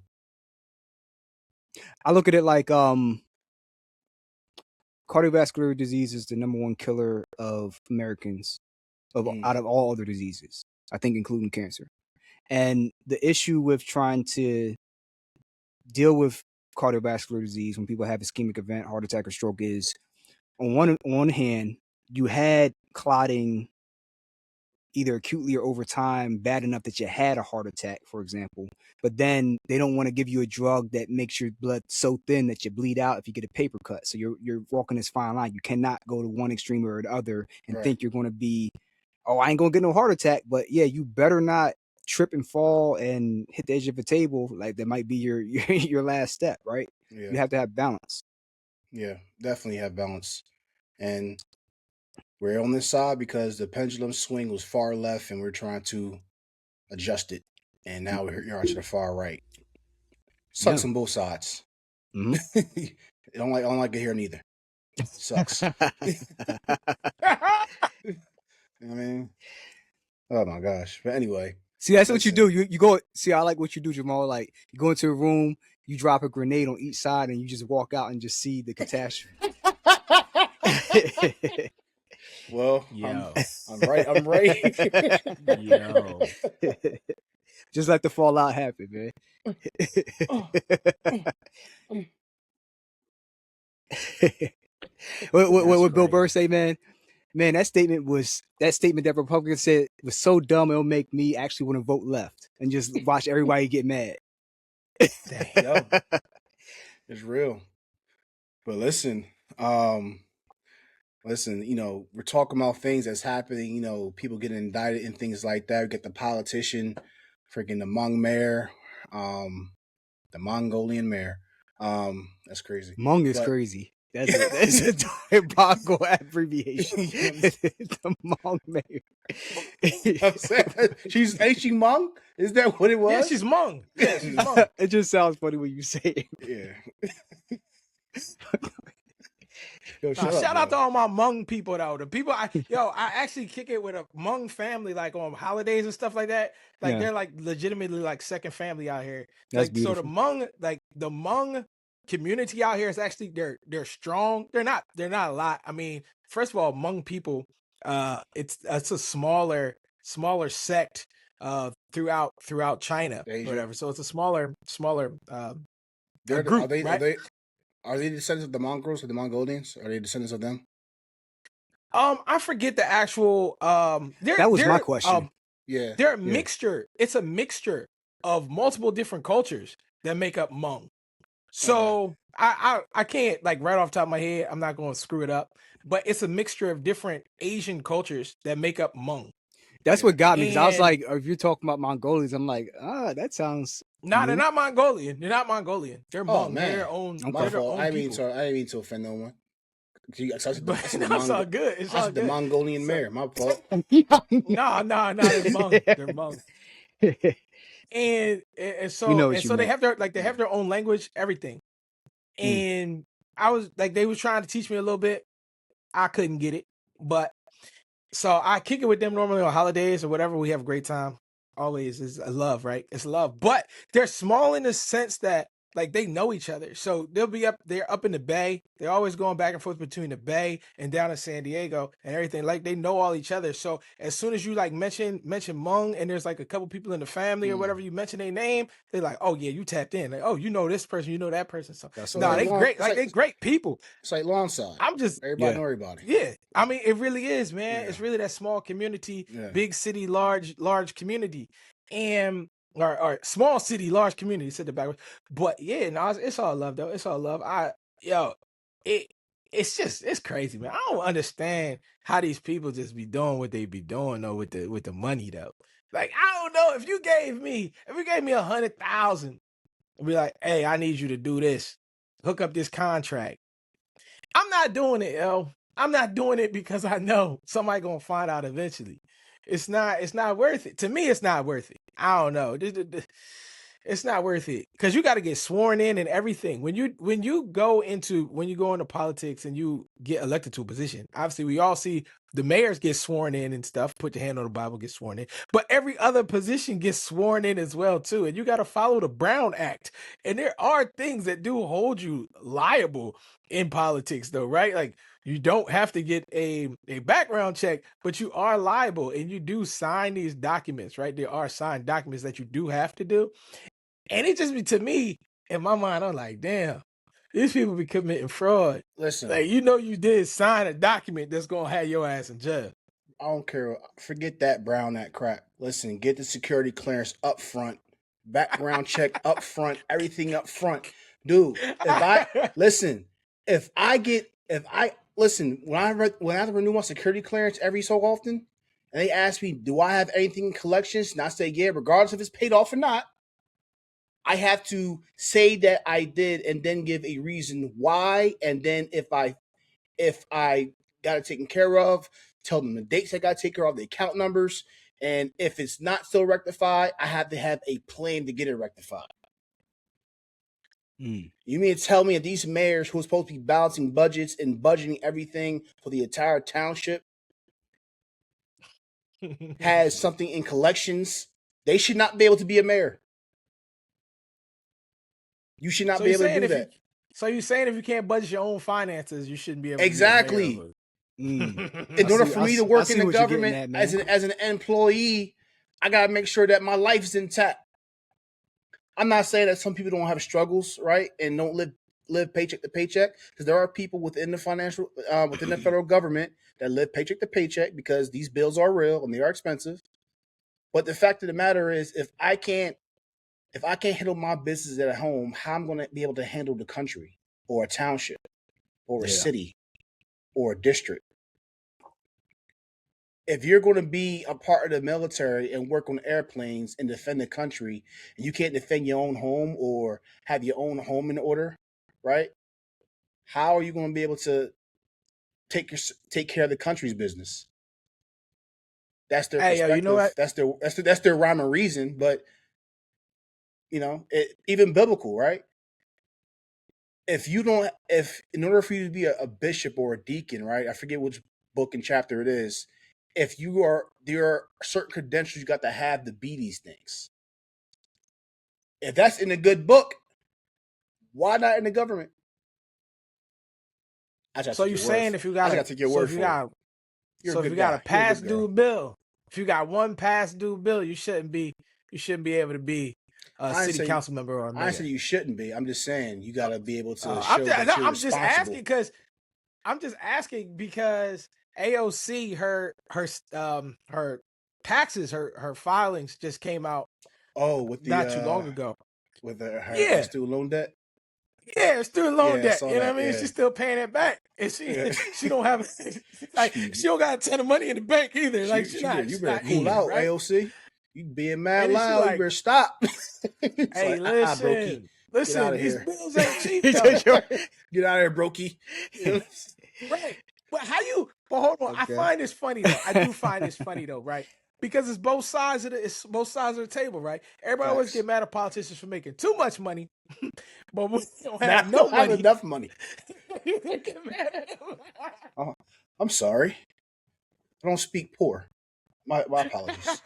I look at it like cardiovascular disease is the number one killer of Americans out of all other diseases, I think, including cancer. And the issue with trying to deal with cardiovascular disease when people have ischemic event, heart attack, or stroke is, on one hand, you had clotting either acutely or over time bad enough that you had a heart attack, for example, but then they don't want to give you a drug that makes your blood so thin that you bleed out if you get a paper cut. So you're walking this fine line. You cannot go to one extreme or the other and think you're going to be, oh, I ain't going to get no heart attack, but yeah, you better not trip and fall and hit the edge of a table. Like, that might be your last step, right? yeah, You have to have balance. yeah, definitely have balance. And we're on this side because the pendulum swing was far left, and we're trying to adjust it. And now we're on to the far right. Sucks Yeah. on both sides. Mhm. I don't like it here neither. Sucks. You know what I mean? Oh my gosh. But anyway. See, that's what you do. You go. See, I like what you do, Jamal. Like, you go into a room, you drop a grenade on each side, and you just walk out and just see the catastrophe. Well, Yo. I'm right. I'm right. Yo. Just let the fallout happen, man. What Bill Burr say, man? Man, that statement that Republicans said was so dumb, it'll make me actually want to vote left and just watch everybody get mad. Yo, it's real. But listen, we're talking about things that's happening, people getting indicted and things like that. We get the politician, freaking the Hmong mayor, the Mongolian mayor. That's crazy. Hmong is crazy. That's a diabolical abbreviation. The Hmong mayor. Ain't she Hmong? Is that what it was? Yeah, she's Hmong. Yeah, she's Hmong. It just sounds funny when you say it. Yeah. Yo, Shout out to all my Hmong people though. The people I actually kick it with a Hmong family, like on holidays and stuff like that. Like they're like legitimately like second family out here. That's like beautiful. So the Hmong community out here is actually they're strong. They're not a lot. I mean, first of all, Hmong people, it's a smaller sect throughout China, Asia. whatever. So it's a smaller group, right? Are they descendants of the Mongols or the Mongolians? Are they descendants of them? I forget the actual. That was my question. Yeah, they're a mixture. It's a mixture of multiple different cultures that make up Hmong. So I can't, like, right off the top of my head, I'm not going to screw it up, but it's a mixture of different Asian cultures that make up Hmong. That's what got me, because I was like, if you're talking about Mongolians, I'm like, that sounds. No, they're not Mongolian. They're not Mongolian. They're Hmong. Man. They're their own. My fault. I didn't mean to offend no one. It's all good. It's all good. The Mongolian mayor. My fault. No, they're Hmong. They're Hmong. And so they have their own language, everything. And I was like, they was trying to teach me a little bit. I couldn't get it, but so I kick it with them normally on holidays or whatever. We have a great time. Always is a love, right? It's love, but they're small in the sense that, like, they know each other. So they're up in the Bay. They're always going back and forth between the Bay and down in San Diego and everything. Like, they know all each other. So as soon as you like mention Hmong and there's like a couple people in the family or whatever, you mention their name, they're like, oh yeah, you tapped in. Like, oh, you know this person, you know that person. So they great. Like, they great people. It's like long side. I'm just everybody know everybody. Yeah, I mean, it really is, man. Yeah. It's really that small community, big city, large community, and or small city, large community. Said the backwards, but yeah, no, it's all love though. It's all love. It's crazy, man. I don't understand how these people just be doing what they be doing though with the money though. Like, I don't know if you gave me $100,000 and be like, hey, I need you to do this, hook up this contract. I'm not doing it, yo. I'm not doing it because I know somebody gonna find out eventually. It's not worth it. To me, it's not worth it. I don't know. It's not worth it because you got to get sworn in and everything. When you go into politics and you get elected to a position, obviously we all see the mayors get sworn in and stuff. Put your hand on the Bible, get sworn in. But every other position gets sworn in as well too, and you got to follow the Brown Act. And there are things that do hold you liable in politics, though, right? Like you don't have to get a background check, but you are liable, and you do sign these documents, right? There are signed documents that you do have to do. And it just be, to me, in my mind, I'm like, damn, these people be committing fraud. Listen, Like, you did sign a document that's gonna have your ass in jail. I don't care. Forget that Brown Act crap. Listen, get the security clance up front, background check up front, everything up front, dude. If I listen, when I have to renew my security clearance every so often, and they ask me, do I have anything in collections? And I say, yeah, regardless if it's paid off or not. I have to say that I did and then give a reason why. And then if I got it taken care of, tell them the dates I got to take care of, the account numbers. And if it's not still rectified, I have to have a plan to get it rectified. You mean to tell me that these mayors who are supposed to be balancing budgets and budgeting everything for the entire township has something in collections? They should not be able to be a mayor. You should not be able to do that. So you're saying if you can't budget your own finances, you shouldn't be able to exactly. be a mayor? In order for me to work in the government as an employee, I gotta make sure that my life is intact. I'm not saying that some people don't have struggles, right, and don't live paycheck to paycheck, because there are people within the within the federal government that live paycheck to paycheck because these bills are real and they are expensive. But the fact of the matter is, if I can't handle my business at home, how am I going to be able to handle the country or a township or a city or a district? If you're going to be a part of the military and work on airplanes and defend the country, and you can't defend your own home or have your own home in order, right? How are you going to be able to take care of the country's business? That's their perspective. Yo, you know what? That's their rhyme and reason, but even biblical, right? If in order for you to be a bishop or a deacon, right? I forget which book and chapter it is. There are certain credentials you got to have to be these things. If that's in a good book, why not in the government? So you're saying if you got a past due bill, if you got one past due bill, you shouldn't be able to be a city council member or a mayor. I say you shouldn't be. I'm just saying you got to be able to show that you're responsible. I'm just asking because AOC her taxes, her filings just came out. Not too long ago with her student loan debt. Yeah, student loan debt. You know what I mean? Yeah. She's still paying it back, and she don't have she don't got a ton of money in the bank either. You better cool out, right? AOC. You being mad loud. You better stop. Hey, listen, these bills ain't cheap. Get out of here, brokey. Right, but hold on. Okay. I find this funny though. I do find this funny though, right? Because it's both sides of the table, right? Everybody always get mad at politicians for making too much money, but we don't have enough money. Get mad at them. I'm sorry. I don't speak poor. My apologies.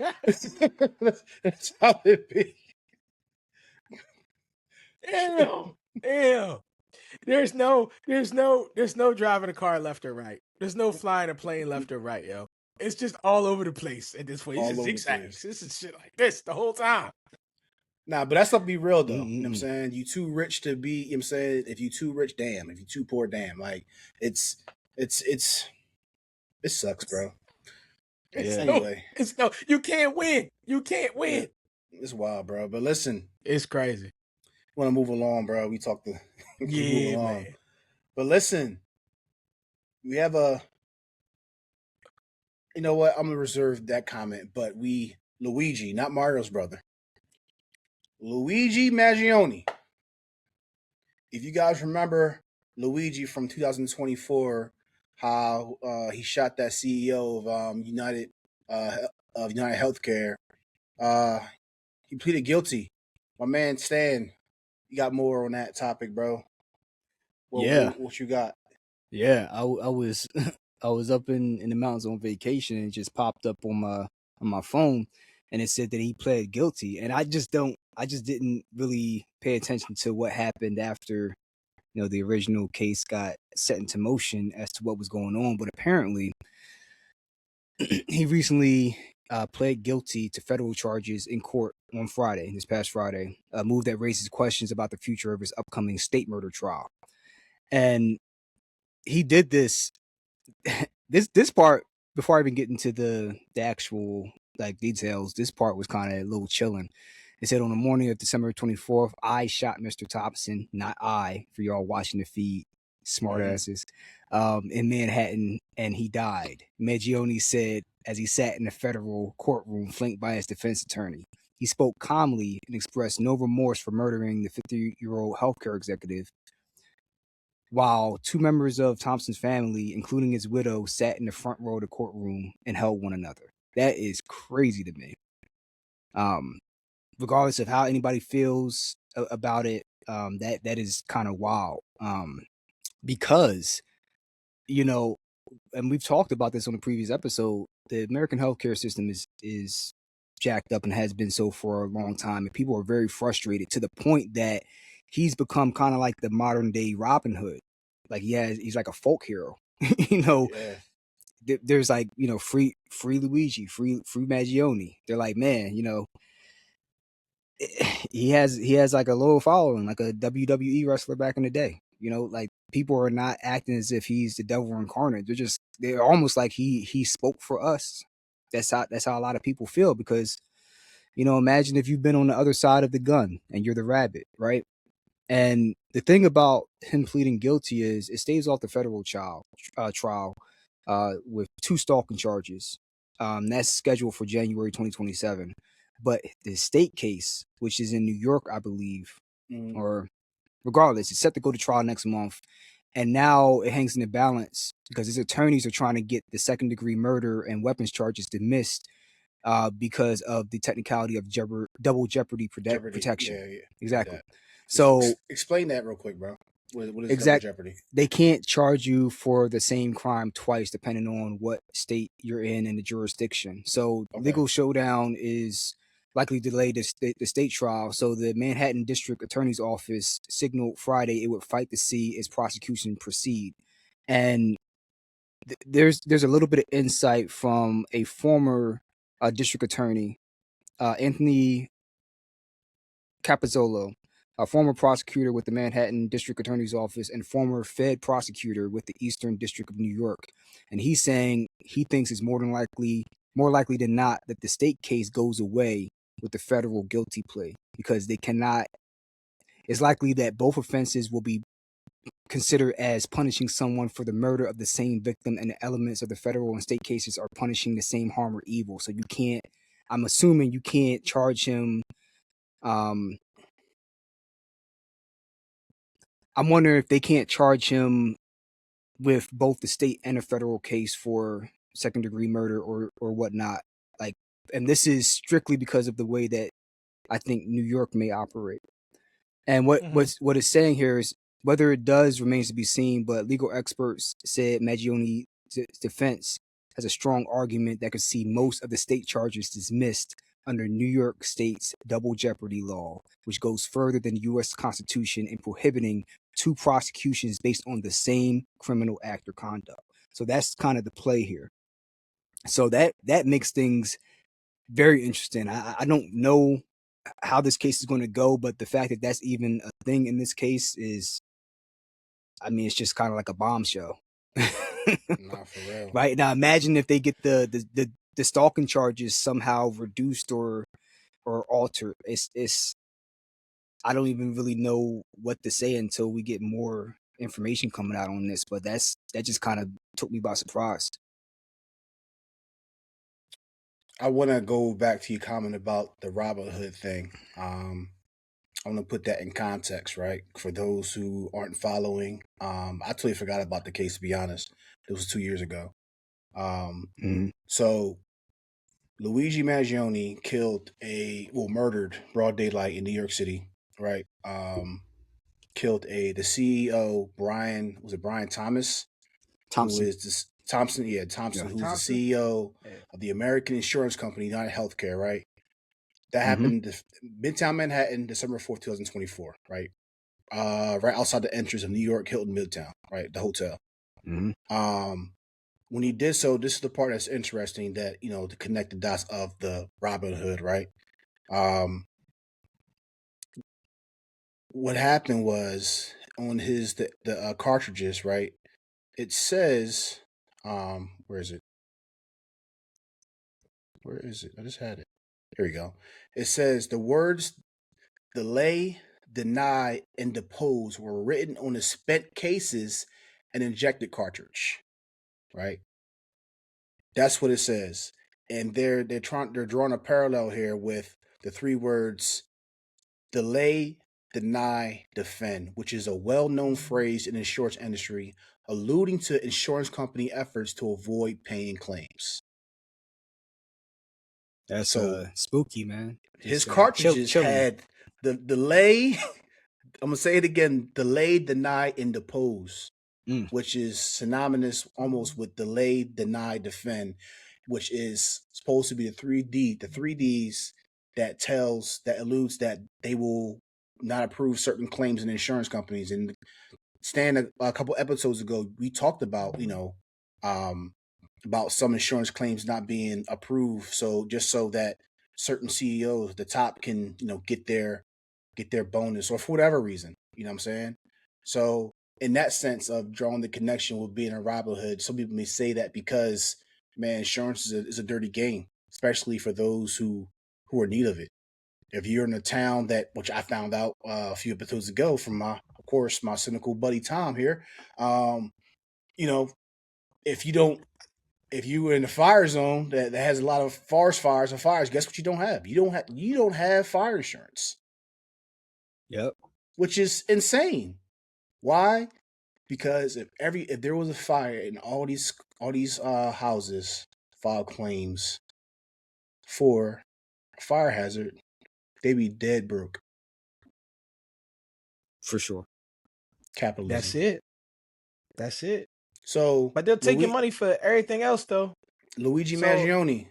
That's how it be. Ew. There's no driving a car left or right. There's no flying a plane left or right, yo. It's just all over the place at this point. It's just zigzags. This is shit like this the whole time. Nah, but that's not be real though. You know what I'm saying? You too rich to be, you know what I'm saying? If you too rich, damn. If you too poor, damn. Like it sucks, bro. Anyway. You can't win. You can't win. It's wild, bro. But listen. It's crazy. Want to move along, bro. We talked to move along. Man. But listen, we have you know what? I'm gonna reserve that comment, but we Luigi, not Mario's brother. Luigi Mangione. If you guys remember Luigi from 2024, how he shot that CEO of uh, United Healthcare, uh, he pleaded guilty. My man Stan, you got more on that topic, bro? Yeah, What you got? yeah. I was I was up in the mountains on vacation and it just popped up on my phone, and it said that he pled guilty. And I just didn't really pay attention to what happened after the original case got set into motion as to what was going on. But apparently, he recently pled guilty to federal charges in court on Friday, this past Friday, a move that raises questions about the future of his upcoming state murder trial. And he did this this part, before I even get into the actual like details, this part was kind of a little chilling. It said on the morning of December 24th, I shot Mr. Thompson, not I, for y'all watching the feed, Mm-hmm. smartasses, in Manhattan, and he died. Mangione said as he sat in the federal courtroom flanked by his defense attorney. He spoke calmly and expressed no remorse for murdering the 50-year-old healthcare executive, while two members of Thompson's family, including his widow, sat in the front row of the courtroom and held one another. That is crazy to me. Um, Regardless of how anybody feels about it, that is kind of wild. Because you know, and we've talked about this on a previous episode. The American healthcare system is jacked up and has been so for a long time, and people are very frustrated to the point that he's become kind of like the modern day Robin Hood. Like he's like a folk hero. you know, Yeah. there's like free Luigi, free Mangione. They're like, man, he has like a low following, like a WWE wrestler back in the day. Like people are not acting as if he's the devil incarnate. They're almost like he spoke for us. That's how a lot of people feel, because imagine if you've been on the other side of the gun and you're the rabbit, right? And the thing about him pleading guilty is it stays off the federal trial with two stalking charges. That's scheduled for January 2027. But the state case, which is in New York, I believe, Mm-hmm. or regardless, it's set to go to trial next month. And now it hangs in the balance because his attorneys are trying to get the second-degree murder and weapons charges dismissed because of the technicality of double jeopardy Jeopardy. protection. Yeah, yeah. Get Exactly. that. So Explain that real quick, bro. What is double exact jeopardy? they can't charge you for the same crime twice depending on what state you're in the jurisdiction. So Okay. legal showdown is likely to delay the state trial. So the Manhattan District Attorney's Office signaled Friday it would fight to see its prosecution proceed. And there's a little bit of insight from a former district attorney, Anthony Capozzolo, a former prosecutor with the Manhattan District Attorney's Office and former Fed prosecutor with the Eastern District of New York. And he's saying he thinks it's more likely than not, that the state case goes away with the federal guilty plea, because they cannot. It's likely that both offenses will be considered as punishing someone for the murder of the same victim, and the elements of the federal and state cases are punishing the same harm or evil. So you can't. I'm assuming you can't charge him. Um, I'm wondering if they can't charge him with both the state and a federal case for second degree murder or whatnot. Like, and this is strictly because of the way that I think New York may operate. And Mm-hmm. what it's saying here is whether it does remains to be seen. But legal experts said Maggioni's defense has a strong argument that could see most of the state charges dismissed under New York State's double jeopardy law, which goes further than the U.S. Constitution in prohibiting two prosecutions based on the same criminal act or conduct. So that's kind of the play here. So that makes things very interesting. I don't know how this case is going to go, but the fact that that's even a thing in this case is, I mean, it's just kind of like a bombshell. Nah, for real. Right now, imagine if they get the stalking charges somehow reduced or altered. It's I don't even really know what to say until we get more information coming out on this. But that just kind of took me by surprise. I want to go back to your comment about the Robin Hood thing. I want to put that in context, right? For those who aren't following, I totally forgot about the case. To be honest, it was 2 years ago. Mm-hmm. So Luigi Mangione murdered broad daylight in New York City, right? Killed the CEO Brian Thomas, who Thompson. is this Thompson, Yeah. Thompson, who's the Thompson. CEO Yeah. of the American insurance company United Healthcare, right? That Mm-hmm. happened Midtown Manhattan, December 4th, 2024, right? Right outside the entrance of New York Hilton Midtown, right? The hotel. Mm-hmm. When he did so, this is the part that's interesting that, to connect the dots of the Robin Hood, right? Um, what happened was on the cartridges, right? It says, where is it? Where is it? I just had it. Here we go. It says the words delay, deny, and depose were written on the spent cases and injected cartridge, right? That's what it says. And they're drawing a parallel here with the three words delay, deny, defend, which is a well-known phrase in the insurance industry alluding to insurance company efforts to avoid paying claims. That's So spooky, man. his Just cartridges chilling. had the delay, I'm gonna say it again, delay, deny, and depose, Mm. which is synonymous almost with delay, deny, defend, which is supposed to be the three Ds that alludes that they will not approve certain claims in insurance companies. And Stan, a couple episodes ago, we talked um, about some insurance claims not being approved. So just so that certain CEOs, the top, can get their bonus or for whatever reason. You know what I'm saying? So in that sense of drawing the connection with being a Robin Hood, some people may say that because man, insurance is a dirty game, especially for those who are in need of it. If you're in a town which I found out a few episodes ago from of course, my cynical buddy Tom here, um, you know, if you don't, if you were in a fire zone that has a lot of forest fires and fires, guess what you don't have? You don't have fire insurance, Yep. which is insane. Why? Because if there was a fire and all these houses file claims for a fire hazard, they'd be dead broke. For sure. Capitalism. That's it. That's it. So But they'll take your money for everything else, though. Luigi So Mangione,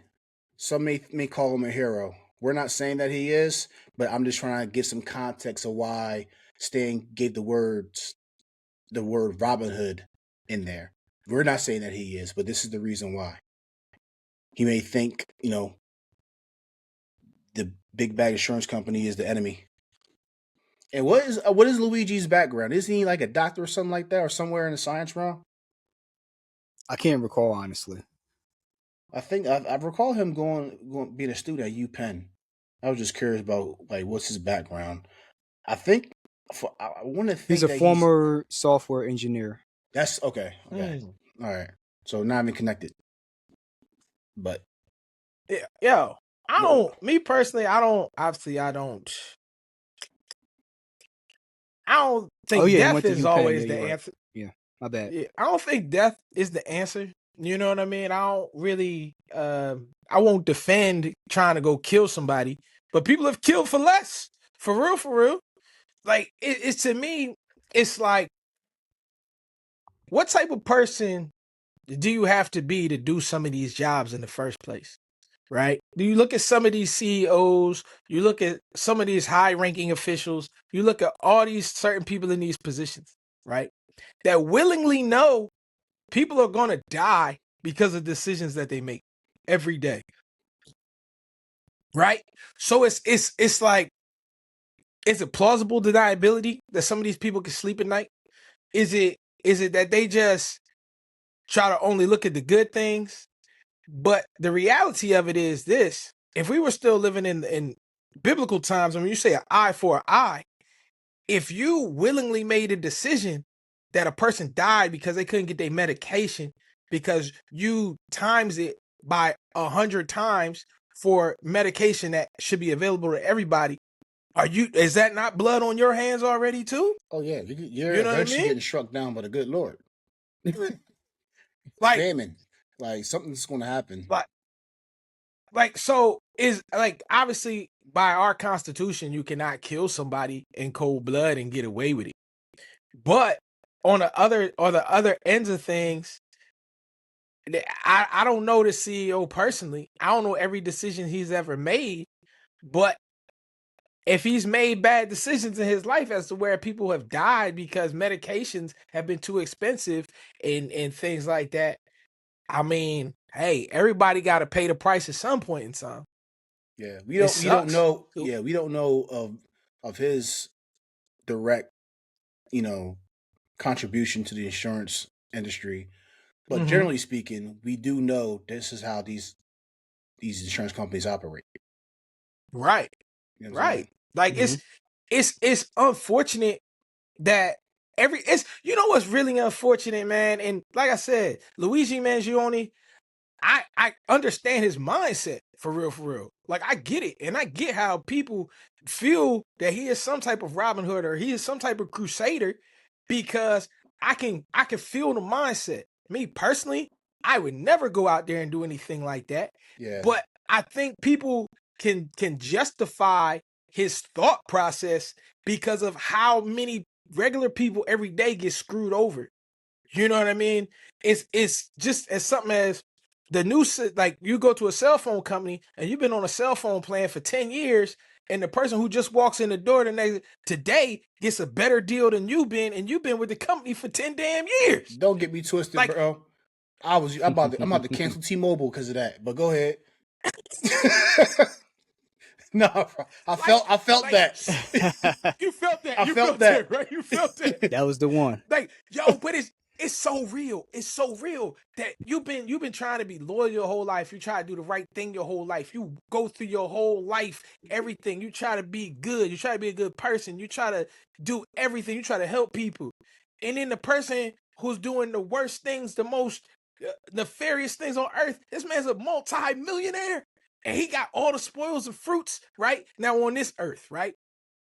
some may call him a hero. We're not saying that he is, but I'm just trying to give some context of why Stan gave the word Robin Hood in there. We're not saying that he is, but this is the reason why. He may think, the big bag insurance company is the enemy. And what is Luigi's background? Isn't he like a doctor or something like that, or somewhere in the science realm? I can't recall honestly. I think I recall him going being a student at UPenn. I was just curious about like what's his background. I think I want to He's think a that he's former software engineer. that's okay. Okay, all right. So not even connected, but yeah, yo, I but don't. Me personally, I don't. Obviously, I don't. I don't Oh think yeah, he death went to is UPenn. Yeah, always you're the right. answer. Yeah, my bad. Yeah, I don't think death is the answer. You know what I mean? I don't really. I won't defend trying to go kill somebody, but people have killed for less. For real, for real. Like it's to me, it's like, what type of person do you have to be to do some of these jobs in the first place? Right? Do you look at some of these CEOs, you look at some of these high ranking officials, you look at all these certain people in these positions, right? That willingly know people are going to die because of decisions that they make every day. Right? So it's like, is it plausible deniability that some of these people can sleep at night? Is it that they just try to only look at the good things? But the reality of it is this: if we were still living in biblical times, when you say an eye for an eye, if you willingly made a decision that a person died because they couldn't get their medication, because you times it by 100 times, for medication that should be available to everybody, is that not blood on your hands already too? Oh yeah, you're You know what I eventually mean? getting struck down by the good Lord. Like, Famine, like something's going to happen. so is like, obviously by our constitution you cannot kill somebody in cold blood and get away with it. But on the other ends of things, I don't know the CEO personally. I don't know every decision he's ever made, but if he's made bad decisions in his life as to where people have died because medications have been too expensive and things like that, I mean, hey, everybody got to pay the price at some point in time. Yeah, It we don't sucks. know. Yeah, we don't know of his direct, you know, contribution to the insurance industry. But Mm-hmm. generally speaking, we do know this is how these insurance companies operate. Right. You know what I'm Right. saying? Like, Mhm. it's unfortunate that you know what's really unfortunate, man. And like I said, Luigi Mangione, I understand his mindset for real, for real. Like, I get it, and I get how people feel that he is some type of Robin Hood or he is some type of crusader, because I can feel the mindset. Me personally, I would never go out there and do anything like that. Yeah, But I think people can justify his thought process because of how many regular people every day get screwed over. You know what I mean? It's just as something as the new, like, you go to a cell phone company and you've been on a cell phone plan for 10 years, and the person who just walks in the door today gets a better deal than you've been, and you've been with the company for 10 damn years. don't get me twisted, Like, bro. I'm about to cancel T-Mobile because of that. But go ahead. No, bro. like, I felt like that. you felt that. I You felt felt that. that, right? You felt that. That was the one. Like, yo, but it's so real. It's so real that you've been trying to be loyal your whole life. You try to do the right thing your whole life. You go through your whole life, everything. You try to be good. You try to be a good person. You try to do everything. You try to help people. And then the person who's doing the worst things, the most nefarious things on earth, this man's a multi-millionaire. And he got all the spoils and fruits right now on this earth, right?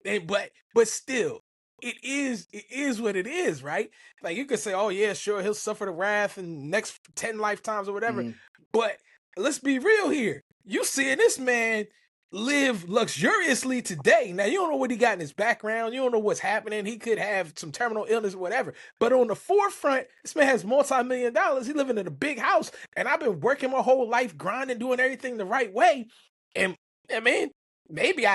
And but still, it is what it is, right? Like, you could say, oh yeah, sure, he'll suffer the wrath in next 10 lifetimes or whatever. Mhm. But let's be real here. You seeing this man live luxuriously today. Now, you don't know what he got in his background. You don't know what's happening. He could have some terminal illness or whatever. But on the forefront, this man has multi-million dollars. He's living in a big house. And I've been working my whole life, grinding, doing everything the right way. And I mean, maybe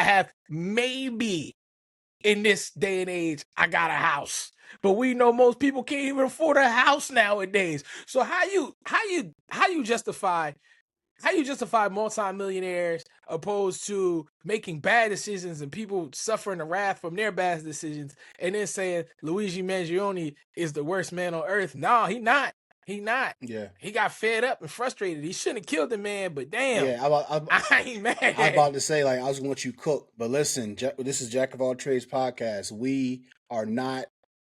in this day and age, I got a house. But we know most people can't even afford a house nowadays. So how you justify multimillionaires opposed to making bad decisions and people suffering the wrath from their bad decisions, and then saying Luigi Mangione is the worst man on earth? No, he not. He not. Yeah. He got fed up and frustrated. He shouldn't have killed the man, but damn, Yeah, I ain't mad. I was about to say, like, I was going to let you cook, but listen, this is Jack of All Trades podcast. We are not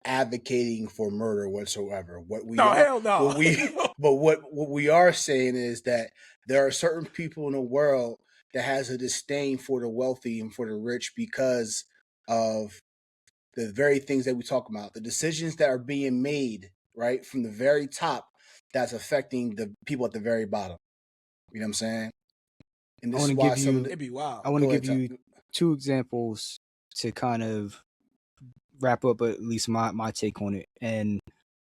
advocating for murder whatsoever. No, hell no. What we, but what we are saying is that there are certain people in the world that has a disdain for the wealthy and for the rich because of the very things that we talk about, the decisions that are being made right from the very top, that's affecting the people at the very bottom. You know what I'm saying? And I this want is to why give some of you the It'd be wild. I want to go give ahead. you two examples to kind of wrap up at least my take on it. And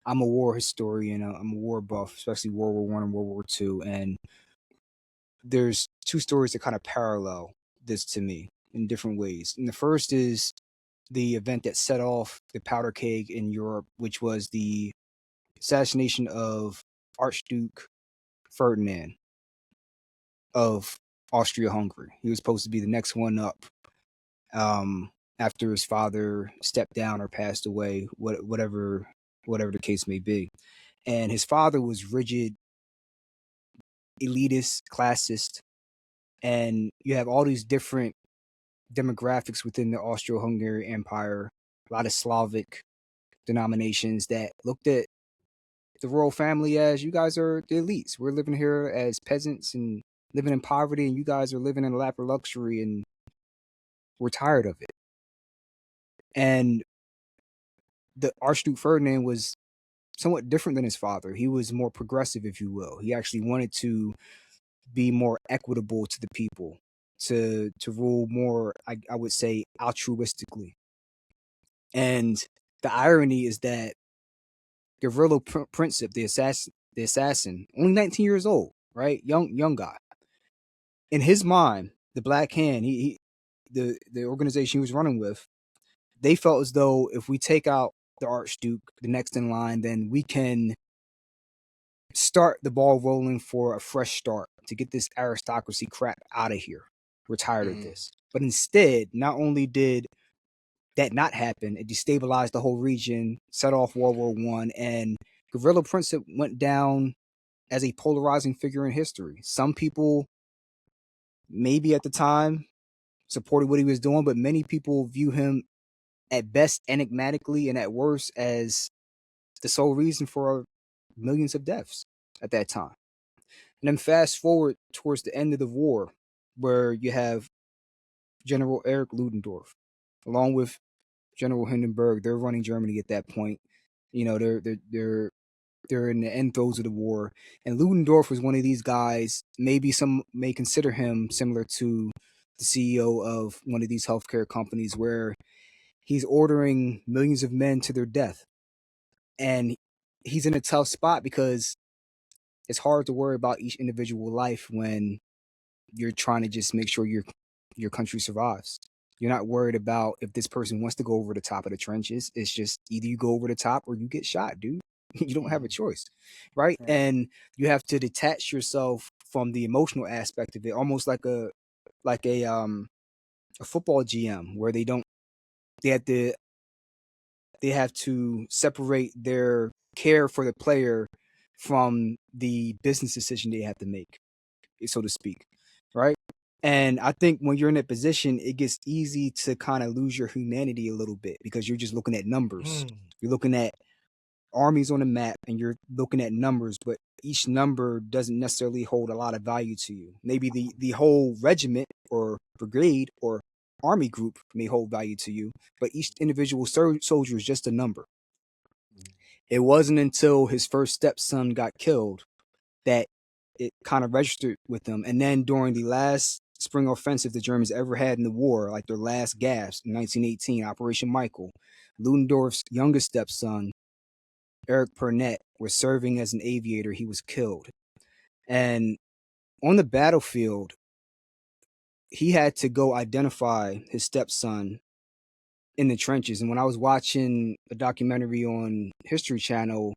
I'm a war historian. I'm a war buff, especially World War One and World War Two. And there's two stories that kind of parallel this to me in different ways. And the first is the event that set off the powder keg in Europe, which was the assassination of Archduke Ferdinand of Austria-Hungary. He was supposed to be the next one up, after his father stepped down or passed away, whatever the case may be. And his father was rigid, elitist, classist, and you have all these different demographics within the Austro-Hungarian Empire, a lot of Slavic denominations that looked at the royal family as, you guys are the elites. We're living here as peasants and living in poverty, and you guys are living in a lap of luxury, and we're tired of it. And the Archduke Ferdinand was somewhat different than his father. He was more progressive, if you will. He actually wanted to be more equitable to the people, to rule more, I would say, altruistically. And the irony is that Gavrilo Princip, the assassin, only 19 years old, right? Young guy. In his mind, the Black Hand, the organization he was running with, they felt as though if we take out the Archduke, the next in line, then we can start the ball rolling for a fresh start to get this aristocracy crap out of here. We're tired of this. But instead, not only did that not happen, it destabilized the whole region, set off World War I, and Gavrilo Princip went down as a polarizing figure in history. Some people, maybe at the time, supported what he was doing, but many people view him at best enigmatically and at worst as the sole reason for millions of deaths at that time. And then fast forward towards the end of the war, where you have General Erich Ludendorff, along with General Hindenburg. They're running Germany at that point. You know, they're in the end throes of the war. And Ludendorff was one of these guys. Maybe some may consider him similar to the CEO of one of these healthcare companies, where he's ordering millions of men to their death. And he's in a tough spot because it's hard to worry about each individual life when you're trying to just make sure your country survives. You're not worried about if this person wants to go over the top of the trenches. It's just either you go over the top or you get shot, dude. You don't have a choice, right? And you have to detach yourself from the emotional aspect of it, almost like a football GM where they have to they have to separate their care for the player from the business decision they have to make, so to speak, right? And I think when you're in that position, it gets easy to kind of lose your humanity a little bit because you're just looking at numbers. You're looking at armies on the map and you're looking at numbers, but each number doesn't necessarily hold a lot of value to you. Maybe the whole regiment or brigade or army group may hold value to you, but each individual soldier is just a number. It wasn't until his first stepson got killed that it kind of registered with them. And then during the last spring offensive the Germans ever had in the war, like their last gasp in 1918, Operation Michael, Ludendorff's youngest stepson, Erich Pernet, was serving as an aviator. He was killed. And on the battlefield, he had to go identify his stepson in the trenches. And when I was watching a documentary on History Channel,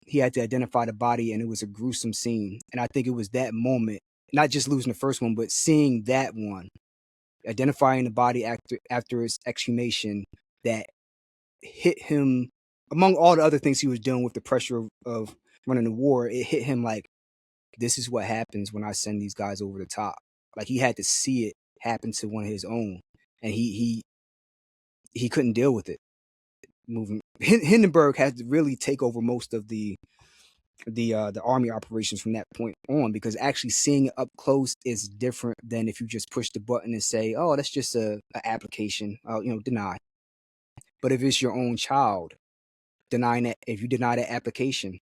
he had to identify the body, and it was a gruesome scene. And I think it was that moment, not just losing the first one, but seeing that one, identifying the body after its exhumation, that hit him, among all the other things he was dealing with, the pressure of running the war. It hit him like, this is what happens when I send these guys over the top. Like, he had to see it happen to one of his own, and he couldn't deal with it. Hindenburg had to really take over most of the army operations from that point on, because actually seeing it up close is different than if you just push the button and say, oh, that's just a application, deny. But if it's your own child, denying that, if you deny that application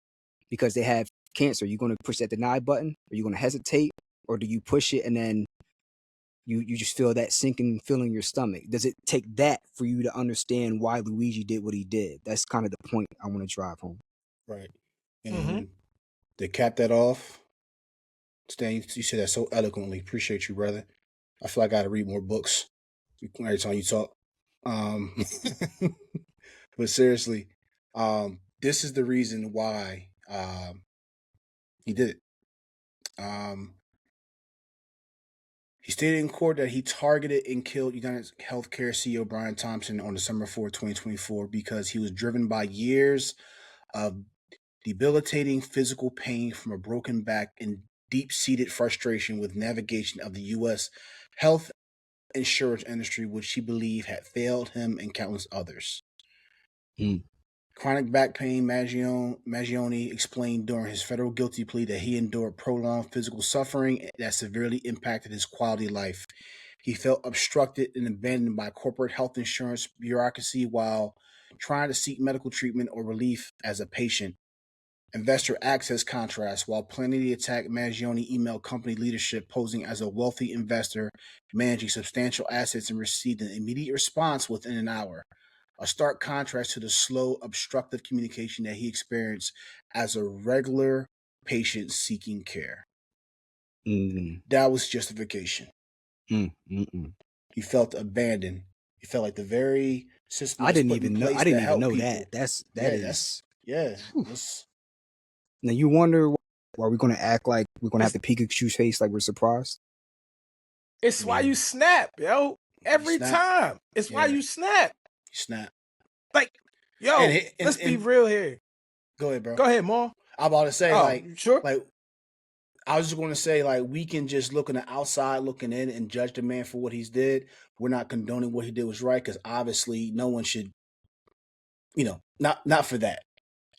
because they have cancer, you're going to push that deny button? Are you going to hesitate, or do you push it and then you just feel that sinking feeling in your stomach? Does it take that for you to understand why Luigi did what he did? That's kind of the point I want to drive home. Right. And to cap that off, Stan, you said that so eloquently. Appreciate you, brother. I feel like I got to read more books every time you talk. But seriously, this is the reason why he did it. He stated in court that he targeted and killed United Healthcare CEO Brian Thompson on December 4, 2024, because he was driven by years of debilitating physical pain from a broken back and deep-seated frustration with navigation of the U.S. health insurance industry, which he believed had failed him and countless others. Chronic back pain, Mangione explained during his federal guilty plea that he endured prolonged physical suffering that severely impacted his quality of life. He felt obstructed and abandoned by corporate health insurance bureaucracy while trying to seek medical treatment or relief as a patient. Investor access contrast. While planning the attack, Mangione emailed company leadership posing as a wealthy investor managing substantial assets and received an immediate response within an hour. A stark contrast to the slow, obstructive communication that he experienced as a regular patient seeking care. Mm, That was justification. mm. He felt abandoned. He felt like the very system I that was didn't put in even know. place I to didn't even help know people. that. That Yeah, is. Whew. that's Now you wonder, are we going to act like we're going to have It's, the Pikachu's face, like we're surprised? it's I why you mean, snap, yo. you Every snap. time. It's why Yeah, you snap. you snap. Like, And yo, let's be real here. go ahead, bro. Go ahead, Mo. I'm about to say Oh, sure. like I was just going to say like we can just look on the outside looking in and judge the man for what he's did. We're not condoning what he did was right because obviously no one should, not for that.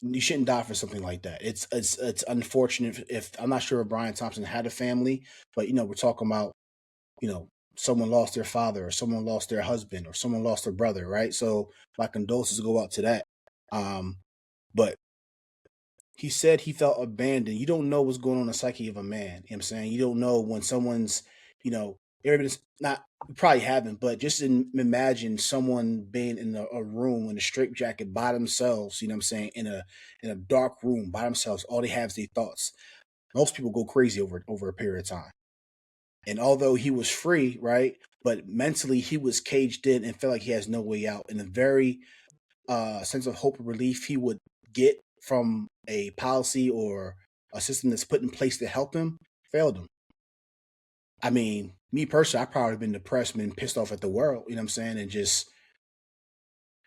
You shouldn't die for something like that. It's unfortunate if I'm not sure if Brian Thompson had a family, but we're talking about you know someone lost their father or someone lost their husband or someone lost their brother, right? So my condolences go out to that. But he said he felt abandoned. You don't know what's going on in the psyche of a man. You know what I'm saying? You don't know when someone's, everybody's not, you probably haven't, but just imagine someone being in a room in a straitjacket by themselves, you know what I'm saying, in a dark room by themselves. All they have is their thoughts. Most people go crazy over a period of time. And although he was free, right, but mentally he was caged in and felt like he has no way out. And a very sense of hope and relief he would get from a policy or a system that's put in place to help him failed him. I mean, me personally, I probably been depressed, been pissed off at the world, you know what I'm saying, and just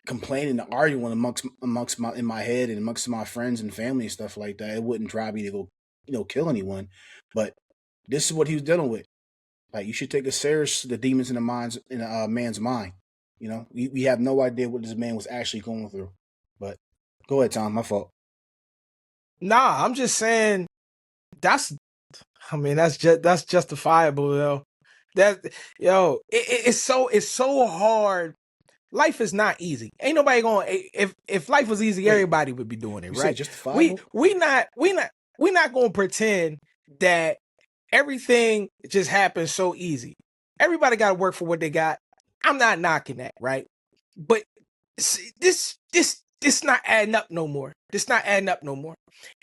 complaining and arguing amongst my in my head and amongst my friends and family and stuff like that. It wouldn't drive me to go, kill anyone. But this is what he was dealing with. Like you should take it serious the demons in a man's mind. We have no idea what this man was actually going through. But go ahead, Tom. My fault. Nah, I'm just saying that's that's justifiable, yo. That it's so hard. Life is not easy. Ain't nobody going if life was easy, Wait, everybody would be doing it, you said right? We justifiable? we not we not we not going to pretend that everything just happens so easy. Everybody got to work for what they got. I'm not knocking that, right? But this not adding up no more. This not adding up no more.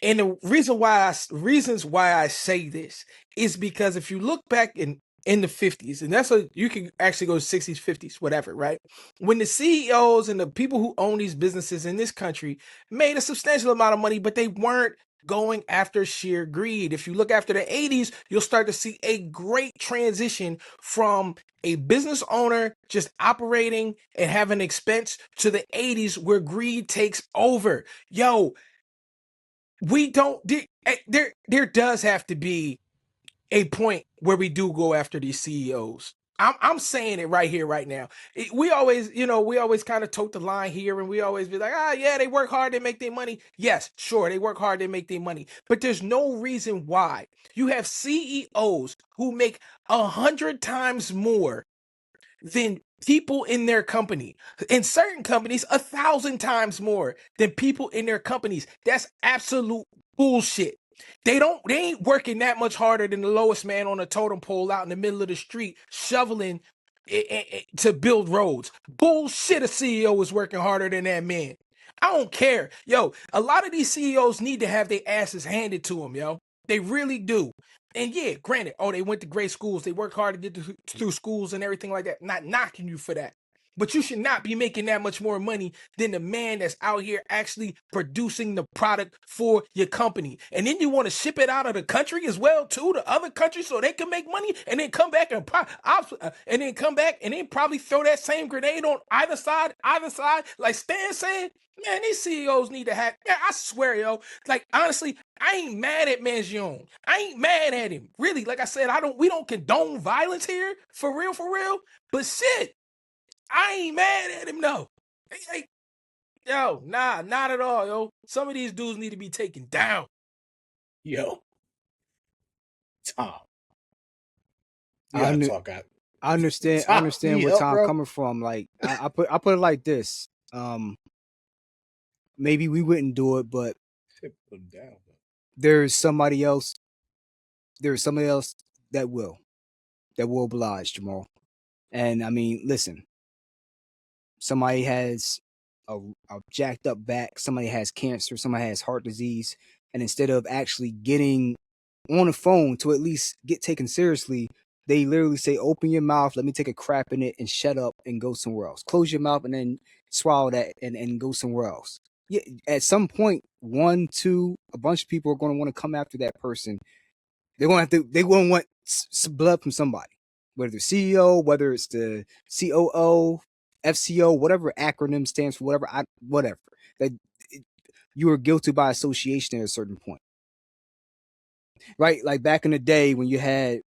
And the reasons why I say this is because if you look back in the 50s, and you can actually go 60s, 50s, whatever, right? When the CEOs and the people who own these businesses in this country made a substantial amount of money, but they weren't going after sheer greed. If you look after the 80s, you'll start to see a great transition from a business owner just operating and having expense to the 80s where greed takes over. Yo, we don't there does have to be a point where we do go after these CEOs. I'm saying it right here, right now. We always, we always kind of tote the line here, and we always be like, yeah, they work hard, they make their money. Yes, sure, they work hard, they make their money. But there's no reason why you have CEOs who make 100 times more than people in their company. In certain companies, 1,000 times more than people in their companies. That's absolute bullshit. They ain't working that much harder than the lowest man on a totem pole out in the middle of the street shoveling to build roads. Bullshit, a CEO is working harder than that man. I don't care. Yo, a lot of these CEOs need to have their asses handed to them, yo. They really do. And yeah, granted, they went to great schools. They worked hard to get through schools and everything like that. Not knocking you for that. But you should not be making that much more money than the man that's out here actually producing the product for your company. And then you want to ship it out of the country as well too, to other countries so they can make money and then come back and then probably throw that same grenade on either side. Like Stan saying, man, these CEOs need to have, man, I swear, yo, like honestly, I ain't mad at Mangione. I ain't mad at him. Really, like I said, we don't condone violence here, for real. But shit, I ain't mad at him, no. Yo, nah, not at all, yo. Some of these dudes need to be taken down. Yo, Tom, you I, gotta under, talk out. I understand. I Tom, you understand need where help, Tom bro? coming from. Like I put it like this. Maybe we wouldn't do it, but Put him down, bro. there's somebody else. There's somebody else that will oblige, Jamal. And I mean, listen, somebody has a jacked up back, somebody has cancer, somebody has heart disease, and instead of actually getting on the phone to at least get taken seriously, they literally say, "Open your mouth, let me take a crap in it, and shut up and go somewhere else. Close your mouth and then swallow that and go somewhere else." Yeah, at some point, one, two, a bunch of people are going to want to come after that person. They're going to have to. They going to want some blood from somebody, whether the CEO, whether it's the COO, FCO, whatever acronym stands for, whatever. That you are guilty by association at a certain point, right? Like back in the day when you had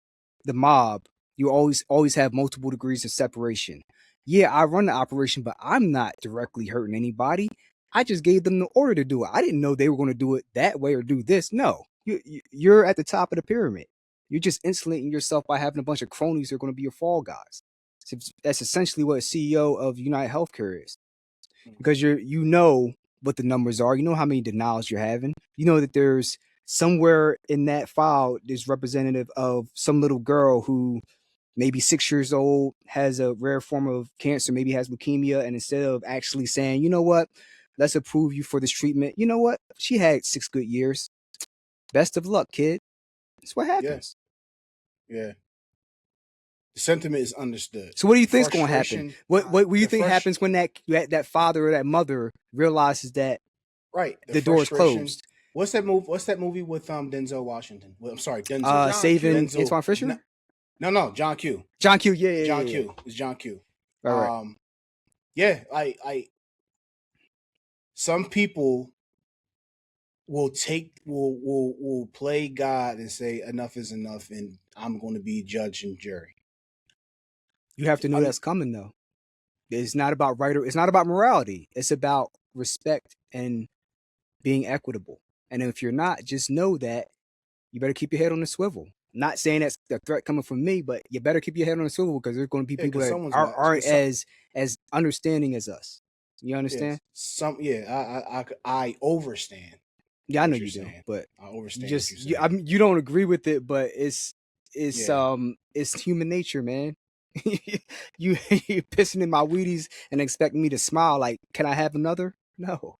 the mob, you always have multiple degrees of separation. Yeah, I run the operation, but I'm not directly hurting anybody. I just gave them the order to do it. I didn't know they were going to do it that way or do this. No, you're at the top of the pyramid. You're just insulating yourself by having a bunch of cronies who are going to be your fall guys. So that's essentially what a CEO of United Healthcare is, because you know what the numbers are. You know how many denials you're having. You know that there's somewhere in that file is representative of some little girl who maybe 6 years old, has a rare form of cancer, maybe has leukemia, and instead of actually saying, you know what, let's approve you for this treatment, you know what, she had 6 good years. Best of luck, kid. That's what Yeah, happens. yeah. The sentiment is understood. So what do you The think's going to happen? frustration. What do you The think happens when that father or that mother realizes that right. The the door is frustration. closed? What's that movie? What's that movie with Denzel Washington? Well, I'm sorry, Denzel. John Saving Q. Denzel. Antoine Fisher? No, John Q. John Q. Yeah, yeah, John yeah, yeah. Q. It's John Q. Right, right. Yeah, I some people will play God and say enough is enough, and I'm going to be judge and jury. You have to know that's coming though. It's not about right or it's not about morality. It's about respect and being equitable. And if you're not, just know that you better keep your head on the swivel. Not saying that's a threat coming from me, but you better keep your head on the swivel because there's going to be Yeah, people because that someone's got aren't cause some, as understanding as us. You understand? yes, some yeah. I overstand Yeah, I know what you're you do, saying. but I you overstand what you're just saying. I mean, you don't agree with it, but Yeah, it's human nature, man. you pissing in my Wheaties and expecting me to smile like, can I have another? No.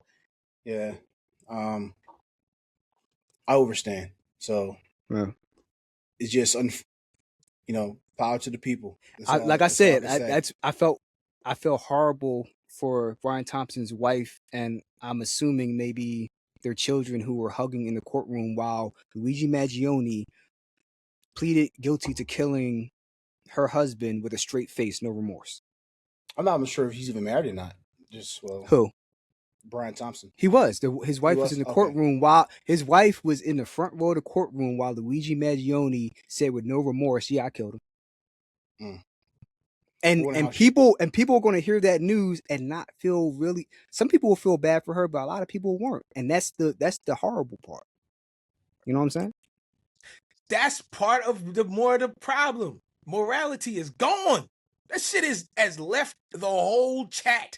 yeah. Um, I overstand. So Yeah. it's just power to the people. That's I, all. like I That's all I said, can say. I felt horrible for Brian Thompson's wife, and I'm assuming maybe their children who were hugging in the courtroom while Luigi Mangione pleaded guilty to killing her husband with a straight face, no remorse. I'm not even sure if he's even married or not. Just Who? Brian Thompson. He was. His He wife was in was the okay. courtroom while his wife was in the front row of the courtroom while Luigi Mangione said with no remorse, "Yeah, I killed him." Mm. And Wonder how and she. people and people are going to hear that news and not feel really. Some people will feel bad for her, but a lot of people won't, and that's the horrible part. You know what I'm saying? That's part of the problem. Morality is gone. That shit has left the whole chat.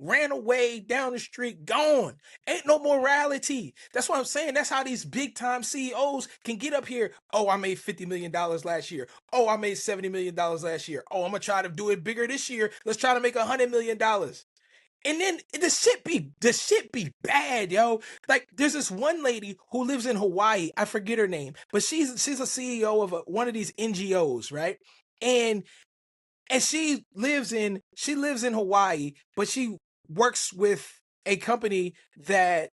Ran away down the street, gone. Ain't no morality. That's what I'm saying. That's how these big time CEOs can get up here. Oh, I made $50 million last year. Oh, I made $70 million last year. Oh, I'm gonna try to do it bigger this year. Let's try to make $100 million. And then the shit be bad, yo. Like there's this one lady who lives in Hawaii. I forget her name, but she's a CEO of one of these NGOs, right? And she lives in Hawaii, but she works with a company that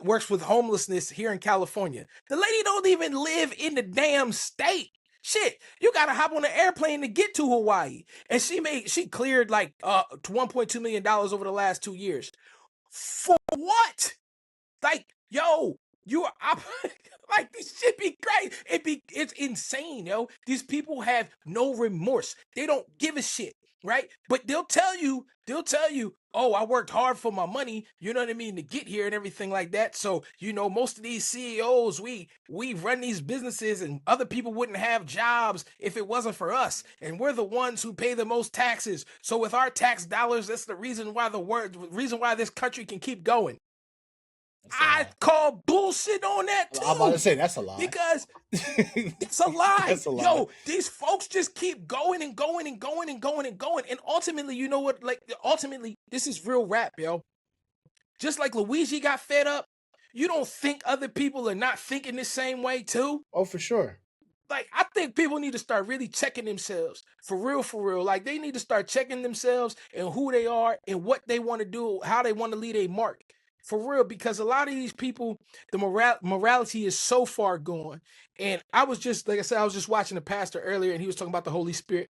works with homelessness here in California. The lady don't even live in the damn state. Shit, you gotta hop on an airplane to get to Hawaii. And she cleared like $1.2 million over the last 2 years. For what? Like, yo, you are like this shit be crazy. It's insane, yo. These people have no remorse. They don't give a shit. right? But they'll tell you, oh, I worked hard for my money, you know what I mean, to get here and everything like that. So, most of these CEOs, we run these businesses and other people wouldn't have jobs if it wasn't for us. And we're the ones who pay the most taxes. So with our tax dollars, that's the reason why this country can keep going. I call bullshit on that too. I'm about to say that's a lie. Because it's a lie. That's a lie. Yo, these folks just keep going and going and going and going and going. And ultimately, you know what? Like, ultimately, this is real rap, yo. Just like Luigi got fed up, you don't think other people are not thinking the same way too? Oh, for sure. Like, I think people need to start really checking themselves. For real. Like, they need to start checking themselves and who they are and what they want to do, how they want to leave a mark. For real, because a lot of these people, the morality is so far gone. And I was just, like I said, I was just watching the pastor earlier, and he was talking about the Holy Spirit.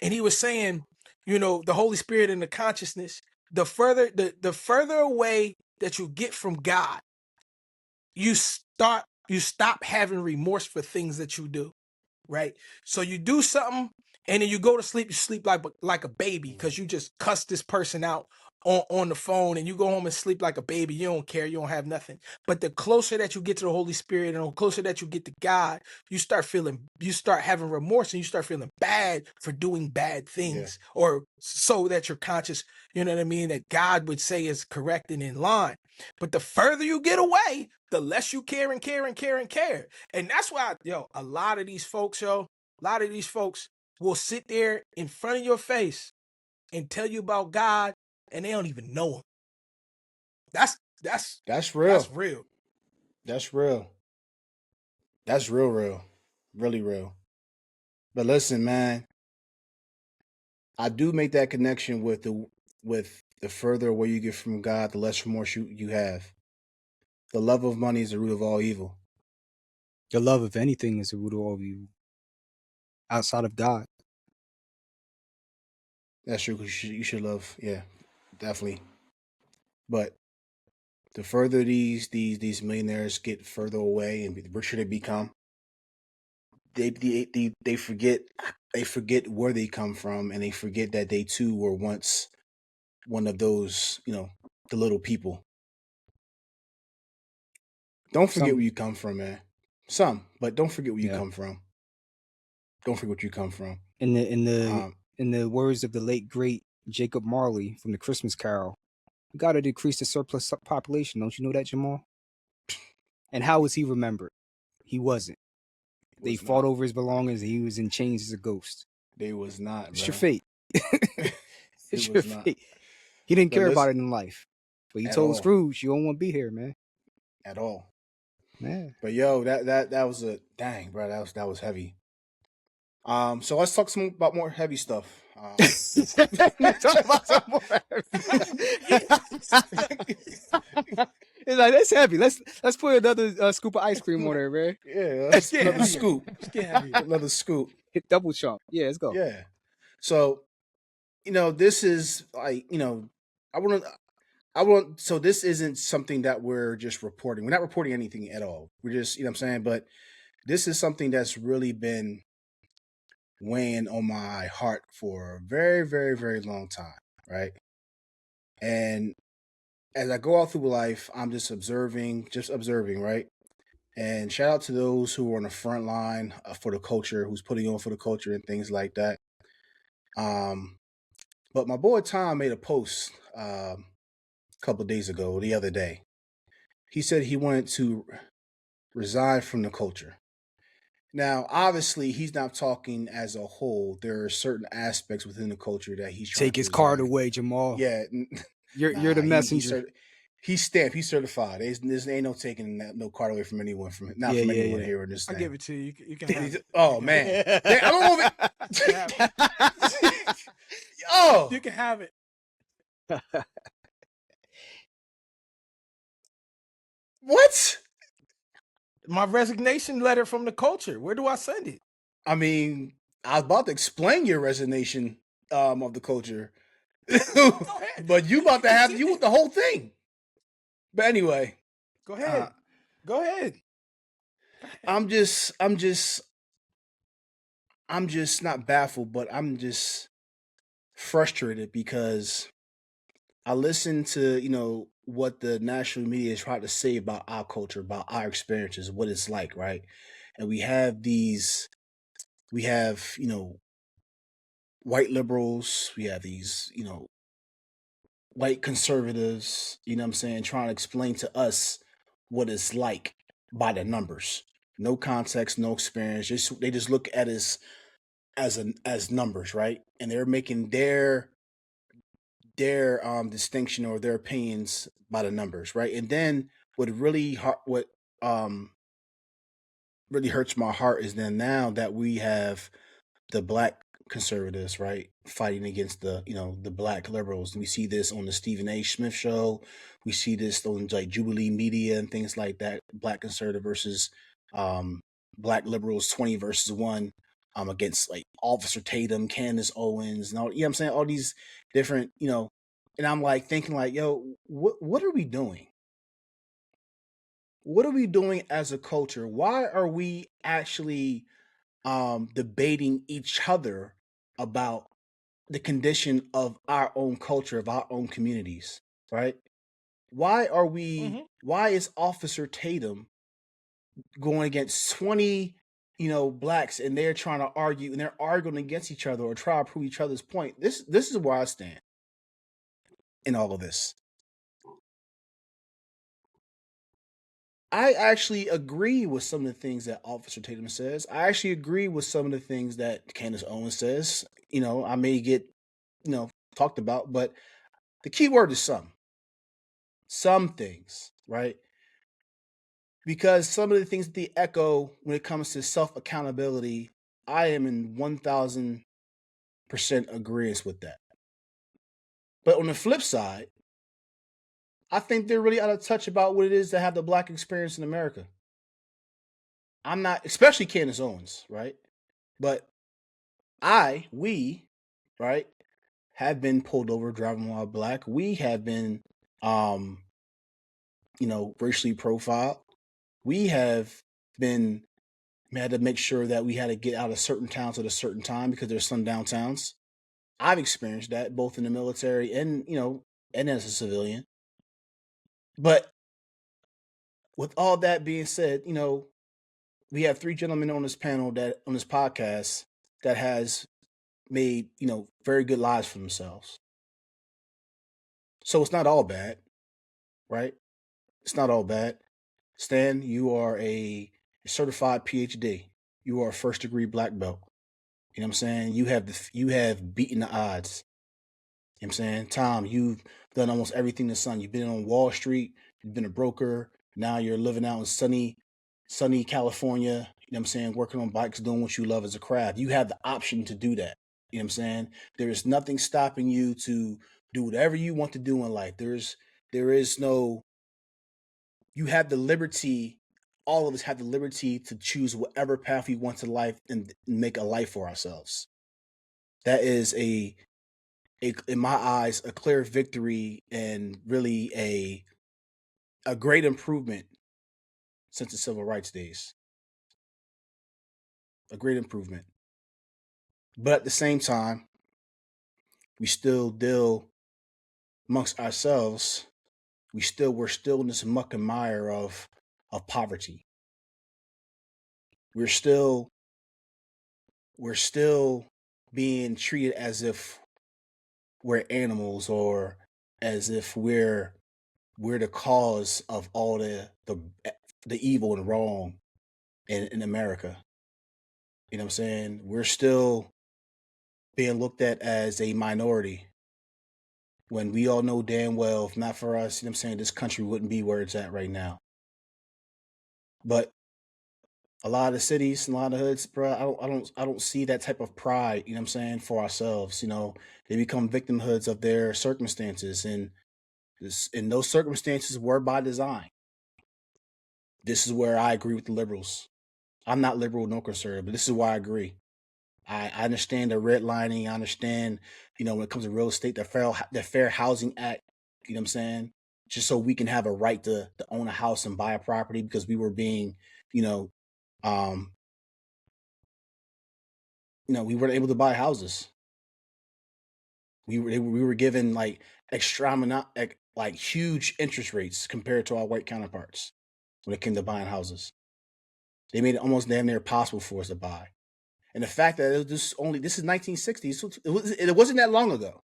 And he was saying, the Holy Spirit and the consciousness, the further away that you get from God, you stop having remorse for things that you do. Right? So you do something and then you go to sleep, you sleep like a baby because you just cuss this person out on the phone, and you go home and sleep like a baby. You don't care, you don't have nothing. But the closer that you get to the Holy Spirit and the closer that you get to God, you start having remorse, and you start feeling bad for doing bad things, or so that you're conscious, you know what I mean, that God would say is correct and in line. But the further you get away, the less you care and care and care and care. And that's why, a lot of these folks will sit there in front of your face and tell you about God, and they don't even know him. That's real. That's real. That's real. That's real. Really real. But listen, man, I do make that connection with the further away you get from God, the less remorse you have. The love of money is the root of all evil. The love of anything is the root of all evil. Outside of God. That's true. You should love, yeah, definitely. But the further these millionaires get further away and the richer they become, they forget where they come from, and they forget that they too were once one of those, the little people. Don't forget where you come from, man. But don't forget where you come from. Don't forget where you come from. In the words of the late great Jacob Marley from the Christmas Carol, you got to decrease the surplus population. Don't you know that, Jamal? And how was he remembered? He wasn't. They fought over his belongings, and he was in chains as a ghost. They was not. It's bro. your fate. It's your fate. He didn't care about it in life, but he told Scrooge, "You don't want to be here, man." At all. Man. But yo, that was a dang, bro. That was heavy. So let's talk about more heavy stuff. Talk about some more It's like, that's heavy. Let's put another scoop of ice cream on there, man. Yeah, another scoop. Another scoop. Hit double chunk. Yeah, let's go. Yeah. So, this is like, so this isn't something that we're just reporting. We're not reporting anything at all. We're just, you know what I'm saying? But this is something that's really been weighing on my heart for a very, very, very long time, right? And as I go out through life, I'm just observing, right? And shout out to those who are on the front line for the culture, who's putting on for the culture and things like that. But my boy Tom made a post a couple days ago, the other day. He said he wanted to resign from the culture. Now, obviously, he's not talking as a whole. There are certain aspects within the culture that he's trying Take to his card resign. away, Jamal. Yeah, you're the messenger. He's stamped. He's certified. There's ain't no taking no card away from anyone. From anyone here in this thing. I'll give it to you. You can have it. Oh man, I don't know if it. Oh, you can have it. What? My resignation letter from the culture. Where do I send it? I mean, I was about to explain your resignation of the culture, but you about to have you with the whole thing. But anyway, go ahead. Go ahead. I'm just not baffled, but I'm just frustrated because I listen to, what the national media is trying to say about our culture, about our experiences, what it's like, right? And we have, white liberals, we have these, white conservatives, what I'm saying, trying to explain to us what it's like by the numbers. No context, no experience. They just look at us as numbers, right? And they're making their distinction or their opinions by the numbers, right? And then what um really hurts my heart is then now that we have the black conservatives, right, fighting against the black liberals. We see this on the Stephen A. Smith show. We see this on like Jubilee Media and things like that. Black conservative versus um, black liberals, 20 versus one, against like Officer Tatum, Candace Owens, and all. You know what I'm saying? All these different, and I'm like thinking like, yo, what are we doing? What are we doing as a culture? Why are we actually debating each other about the condition of our own culture, of our own communities, right? Mm-hmm. Why is Officer Tatum going against 20, blacks, and they're trying to argue and they're arguing against each other or try to prove each other's point? This is where I stand in all of this. I actually agree with some of the things that Officer Tatum says. I actually agree with some of the things that Candace Owens says. I may get, talked about, but the key word is some. Some things, right? Because some of the things that they echo when it comes to self accountability, I am in 1000% agreement with that. But on the flip side, I think they're really out of touch about what it is to have the black experience in America. I'm not, especially Candace Owens, right? But we, right, have been pulled over driving while black. We have been, racially profiled. We have been had to make sure that we had to get out of certain towns at a certain time because there's some downtowns. I've experienced that both in the military and and as a civilian. But with all that being said, we have three gentlemen on this panel that on this podcast that has made very good lives for themselves. So it's not all bad, right? It's not all bad. Stan, you are a certified PhD. You are a first degree black belt. You know what I'm saying? You have beaten the odds. You know what I'm saying? Tom, you've done almost everything in the sun. You've been on Wall Street, you've been a broker, now you're living out in sunny California, you know what I'm saying, working on bikes, doing what you love as a craft. You have the option to do that. You know what I'm saying? There is nothing stopping you to do whatever you want to do in life. There is no you have the liberty, all of us have the liberty to choose whatever path we want to life and make a life for ourselves. That is in my eyes, a clear victory and really a great improvement since the civil rights days. A great improvement. But at the same time, we still deal amongst ourselves. We're still in this muck and mire of poverty. We're still being treated as if we're animals or as if we're the cause of all the evil and wrong in America. You know what I'm saying? We're still being looked at as a minority when we all know damn well, if not for us, you know what I'm saying, this country wouldn't be where it's at right now. But a lot of the cities, a lot of hoods, bro, I don't see that type of pride, you know what I'm saying, for ourselves. They become victimhoods of their circumstances, and those circumstances were by design. This is where I agree with the liberals. I'm not liberal nor conservative, but this is why I agree. I understand the redlining. I understand, when it comes to real estate, the Fair Housing Act. You know what I'm saying? Just so we can have a right to own a house and buy a property because we were being, you know, um, we weren't able to buy houses. We were given like like huge interest rates compared to our white counterparts when it came to buying houses. They made it almost damn near impossible for us to buy. And the fact that this is 1960s, so it wasn't that long ago.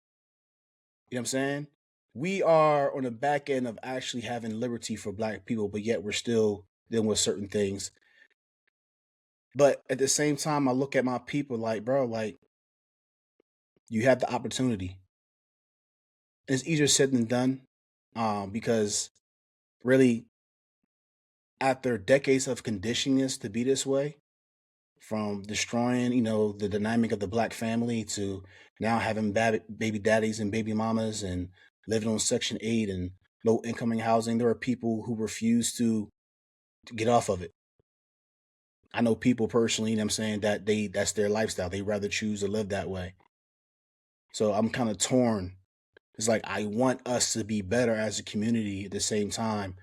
You know what I'm saying? We are on the back end of actually having liberty for Black people, but yet we're still dealing with certain things. But at the same time, I look at my people like, bro, like, you have the opportunity. It's easier said than done, because really, after decades of conditioning us to be this way, from destroying, the dynamic of the Black family to now having baby daddies and baby mamas and living on Section 8 and low income housing, there are people who refuse to get off of it. I know people personally, I'm saying, that's their lifestyle. They rather choose to live that way. So I'm kind of torn. It's like, I want us to be better as a community. At the same time,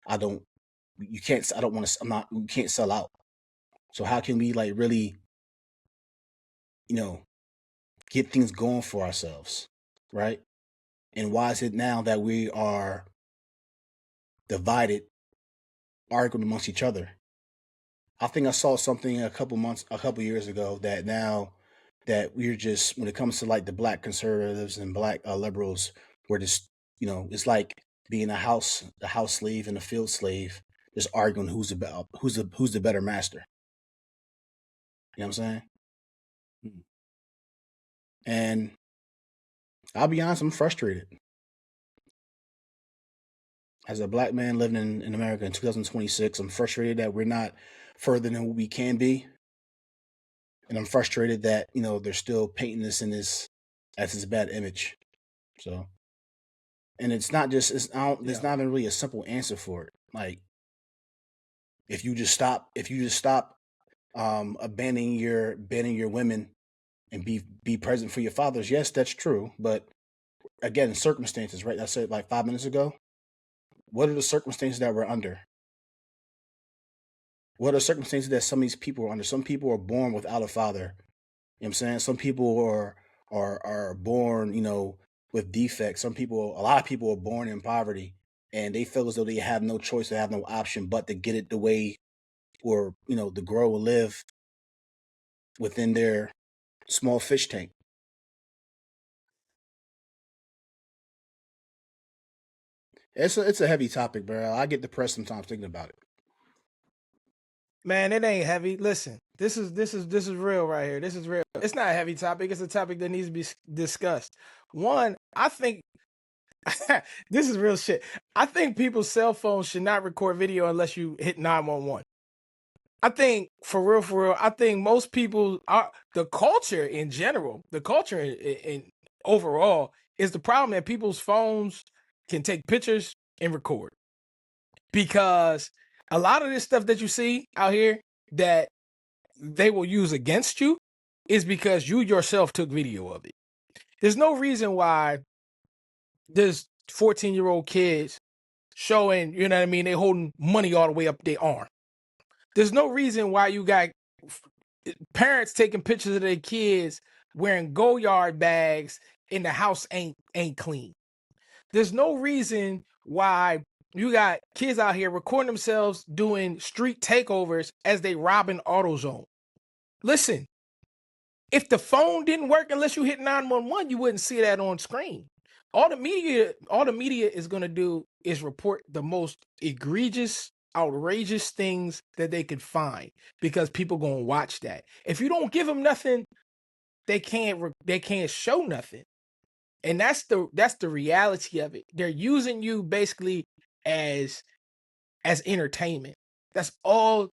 you can't sell out. So how can we like really, get things going for ourselves, right? And why is it now that we are divided, arguing amongst each other? I think I saw something a couple years ago that now that we're just, when it comes to like the Black conservatives and Black liberals, we're just, it's like being a house slave and a field slave, just arguing who's the better master. You know what I'm saying? And I'll be honest, I'm frustrated. As a Black man living in America in 2026, I'm frustrated that we're not further than we can be. And I'm frustrated that, they're still painting this as this bad image. So, and it's not just, there's not even really a simple answer for it. Like, if you just stop abandoning your women and be present for your fathers, yes, that's true. But again, circumstances, right? I said like 5 minutes ago. What are the circumstances that we're under? What are circumstances that some of these people are under? Some people are born without a father. You know what I'm saying? Some people are born, with defects. A lot of people are born in poverty, and they feel as though they have no choice, they have no option but to get it the way, or, to grow and live within their small fish tank. It's a heavy topic, bro. I get depressed sometimes thinking about it. Man, it ain't heavy. Listen, this is real right here. This is real. It's not a heavy topic. It's a topic that needs to be discussed. One, I think this is real shit. I think people's cell phones should not record video unless you hit 911. I think for real, I think most people are, the culture in general, the culture in overall is the problem that people's phones can take pictures and record. Because a lot of this stuff that you see out here that they will use against you is because you yourself took video of it. There's no reason why there's 14-year-old kids showing, you know what I mean, they holding money all the way up their arm. There's no reason why you got parents taking pictures of their kids wearing Go-Yard bags and the house ain't clean. There's no reason why you got kids out here recording themselves doing street takeovers as they robbing AutoZone. Listen, if the phone didn't work unless you hit 911, you wouldn't see that on screen. All the media is going to do is report the most egregious, outrageous things that they could find, because people going to watch that. If you don't give them nothing, they can't show nothing. And that's the reality of it. They're using you basically as entertainment. That's all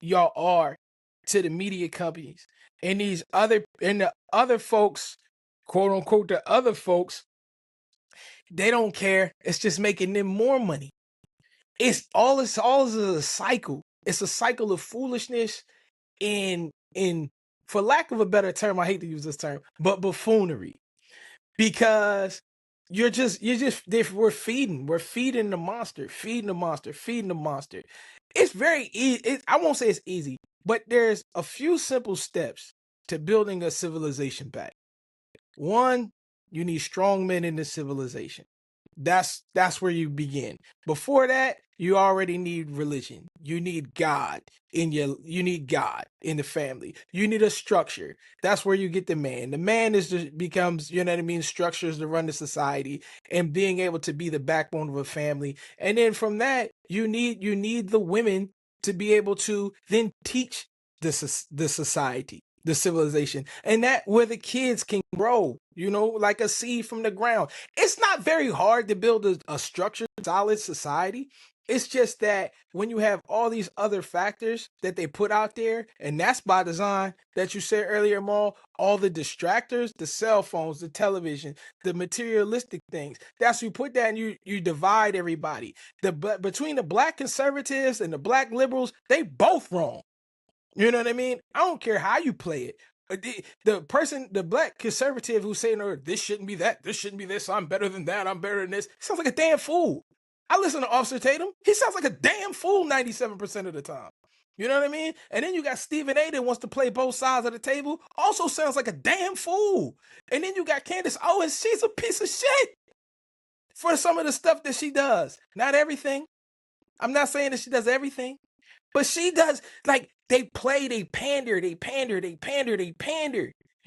y'all are to the media companies. And the other folks, quote unquote, the other folks, they don't care. It's just making them more money. It's all is a cycle. It's a cycle of foolishness in for lack of a better term, I hate to use this term, but buffoonery. Because we're feeding the monster, feeding the monster. It's very easy. I won't say it's easy, but there's a few simple steps to building a civilization back. One, You need strong men in the civilization. That's where you begin. Before that, you already need religion. You need God you need God in the family. You need a structure. That's where you get the man. The man becomes, you know what I mean, structures to run the society and being able to be the backbone of a family. And then from that, you need the women to be able to then teach the society, the civilization, and that where the kids can grow, like a seed from the ground. It's not very hard to build a structured, solid society. It's just that when you have all these other factors that they put out there, and that's by design, that you said earlier, Maul, all the distractors, the cell phones, the television, the materialistic things. That's you put that and you divide everybody. Between the black conservatives and the black liberals, they both wrong. You know what I mean? I don't care how you play it. The black conservative who's saying, "Oh, this shouldn't be that, this shouldn't be this, I'm better than that, I'm better than this," sounds like a damn fool. I listen to Officer Tatum. He sounds like a damn fool 97% of the time. You know what I mean? And then you got Stephen A that wants to play both sides of the table. Also sounds like a damn fool. And then you got Candace Owens. She's a piece of shit for some of the stuff that she does. Not everything. I'm not saying that she does everything. But she does, like, they play, they pander. You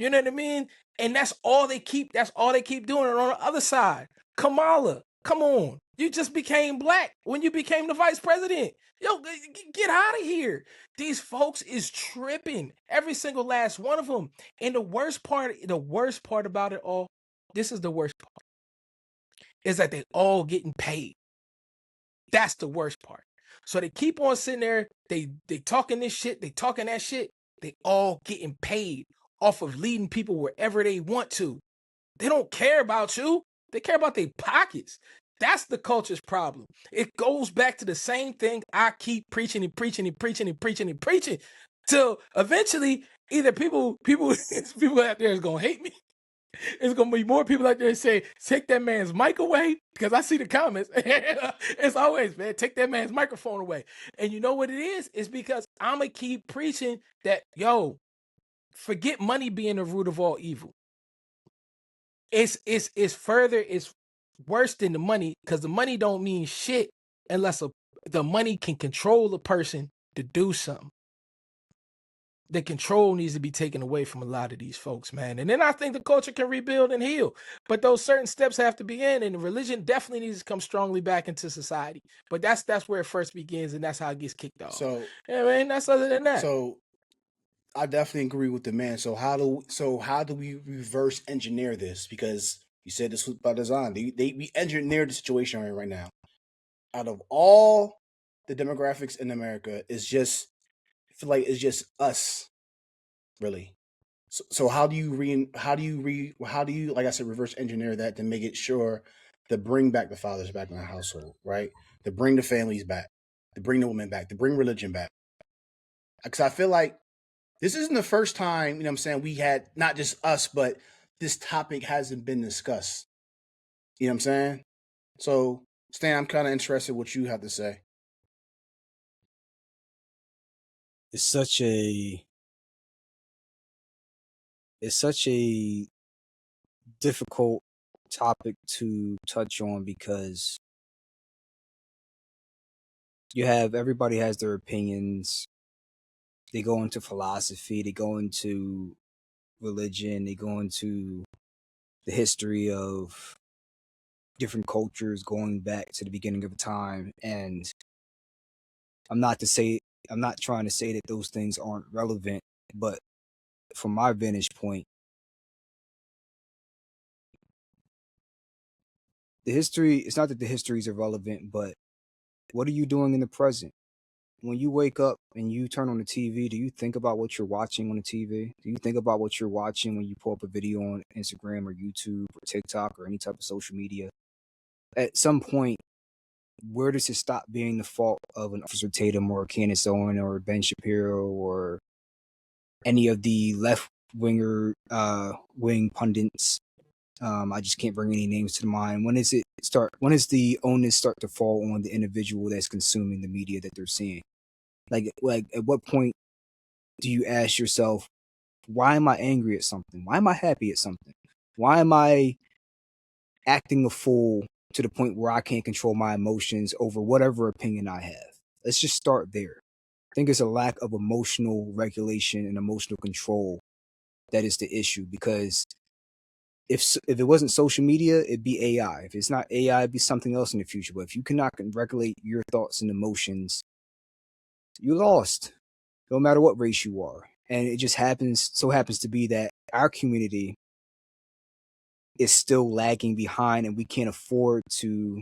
know what I mean? And that's all they keep doing. And on the other side, Kamala, come on. You just became black when you became the vice president. Yo, get out of here. These folks is tripping. Every single last one of them. And the worst part about it all, this is the worst part, is that they all getting paid. That's the worst part. So they keep on sitting there, they talking this shit, they talking that shit, they all getting paid off of leading people wherever they want to. They don't care about you. They care about their pockets. That's the culture's problem. It goes back to the same thing I keep preaching till eventually either people out there is gonna hate me. It's gonna be more people out there say, "Take that man's mic away," because I see the comments. It's always, man, take that man's microphone away. And you know what it is? It's because I'm gonna keep preaching that, yo, forget money being the root of all evil. It's worse than the money, because the money don't mean shit unless the money can control the person to do something. The control needs to be taken away from a lot of these folks, man. And then I think the culture can rebuild and heal. But those certain steps have to be in, and the religion definitely needs to come strongly back into society. But that's where it first begins, and that's how it gets kicked off. So, yeah, man, that's other than that. So I definitely agree with the man. So how do we reverse engineer this? Because you said this was by design. We engineered the situation right now. Out of all the demographics in America, I feel like it's just us, really. So how do you like I said, reverse engineer that to make it sure to bring back the fathers back in the household, right? To bring the families back, to bring the women back, to bring religion back. Because I feel like this isn't the first time, you know what I'm saying, we had not just us, but this topic hasn't been discussed. You know what I'm saying? So, Stan, I'm kind of interested what you have to say. It's such a difficult topic to touch on, because everybody has their opinions. They go into philosophy, they go into religion, they go into the history of different cultures going back to the beginning of time. And I'm not trying to say that those things aren't relevant, but from my vantage point, it's not that the history is irrelevant, but what are you doing in the present? When you wake up and you turn on the TV, do you think about what you're watching on the TV? Do you think about what you're watching when you pull up a video on Instagram or YouTube or TikTok or any type of social media? At some point, where does it stop being the fault of an Officer Tatum or Candace Owen or Ben Shapiro or any of the left-winger wing pundits? I just can't bring any names to mind. When does the onus start to fall on the individual that's consuming the media that they're seeing? Like at what point do you ask yourself, why am I angry at something? Why am I happy at something? Why am I acting a fool to the point where I can't control my emotions over whatever opinion I have. Let's just start there. I think it's a lack of emotional regulation and emotional control that is the issue, because if it wasn't social media, it'd be AI. If it's not AI, it'd be something else in the future. But if you cannot regulate your thoughts and emotions, you're lost, no matter what race you are. And it just happens to be that our community is still lagging behind, and we can't afford to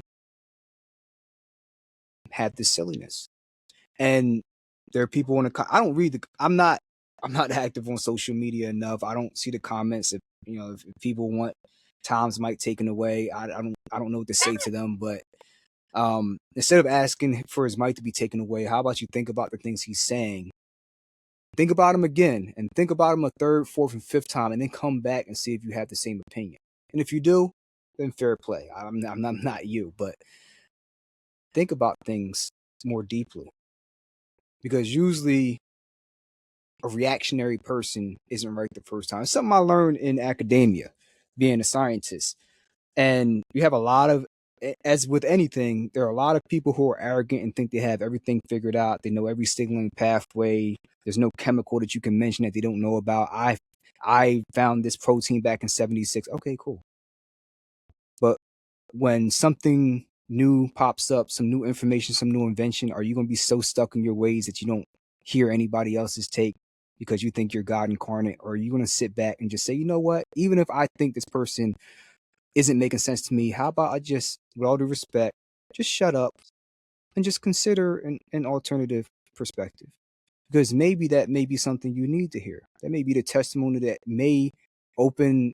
have this silliness. And there are people in the I don't read the I'm not active on social media enough. I don't see the comments. If people want Tom's mic taken away, I don't know what to say to them. But instead of asking for his mic to be taken away, how about you think about the things he's saying? Think about him again, and think about him a third, fourth, and fifth time, and then come back and see if you have the same opinion. And if you do, then fair play. I'm not you, but think about things more deeply, because usually a reactionary person isn't right the first time. It's something I learned in academia, being a scientist. And you have a lot of, as with anything, there are a lot of people who are arrogant and think they have everything figured out. They know every signaling pathway. There's no chemical that you can mention that they don't know about. I found this protein back in 76. Okay, cool. But when something new pops up, some new information, some new invention, are you going to be so stuck in your ways that you don't hear anybody else's take because you think you're God incarnate? Or are you going to sit back and just say, you know what, even if I think this person isn't making sense to me, how about I just, with all due respect, just shut up and just consider an alternative perspective? Because maybe that may be something you need to hear. That may be the testimony that may open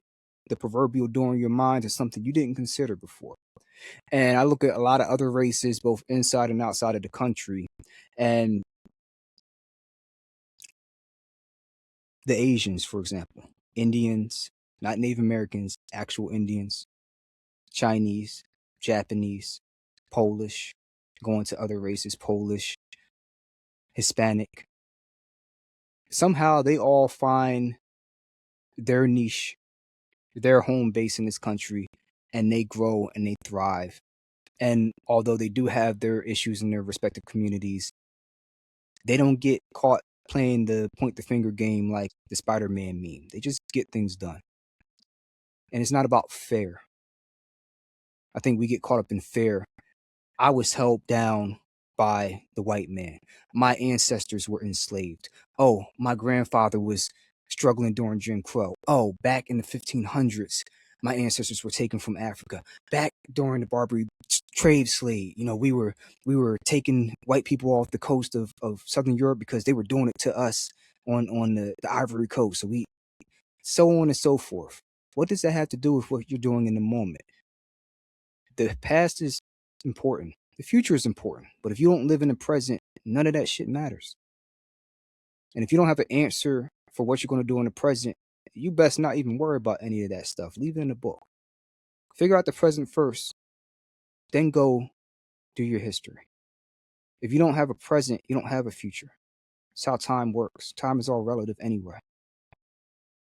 the proverbial door in your mind to something you didn't consider before. And I look at a lot of other races, both inside and outside of the country, and the Asians, for example, Indians, not Native Americans, actual Indians, Chinese, Japanese, Polish, going to other races, Polish, Hispanic. Somehow they all find their niche, their home base in this country, and they grow and they thrive. And although they do have their issues in their respective communities, they don't get caught playing the point the finger game like the Spider-Man meme. They just get things done. And it's not about fair. I think we get caught up in fair. I was held down by the white man. My ancestors were enslaved. Oh, my grandfather was struggling during Jim Crow. Oh, back in the 1500s, my ancestors were taken from Africa. Back during the Barbary trade slave, we were taking white people off the coast of Southern Europe because they were doing it to us on the Ivory Coast. So on and so forth. What does that have to do with what you're doing in the moment? The past is important. The future is important. But if you don't live in the present, none of that shit matters. And if you don't have an answer for what you're going to do in the present, you best not even worry about any of that stuff. Leave it in the book. Figure out the present first, then go do your history. If you don't have a present, you don't have a future. That's how time works. Time is all relative anyway.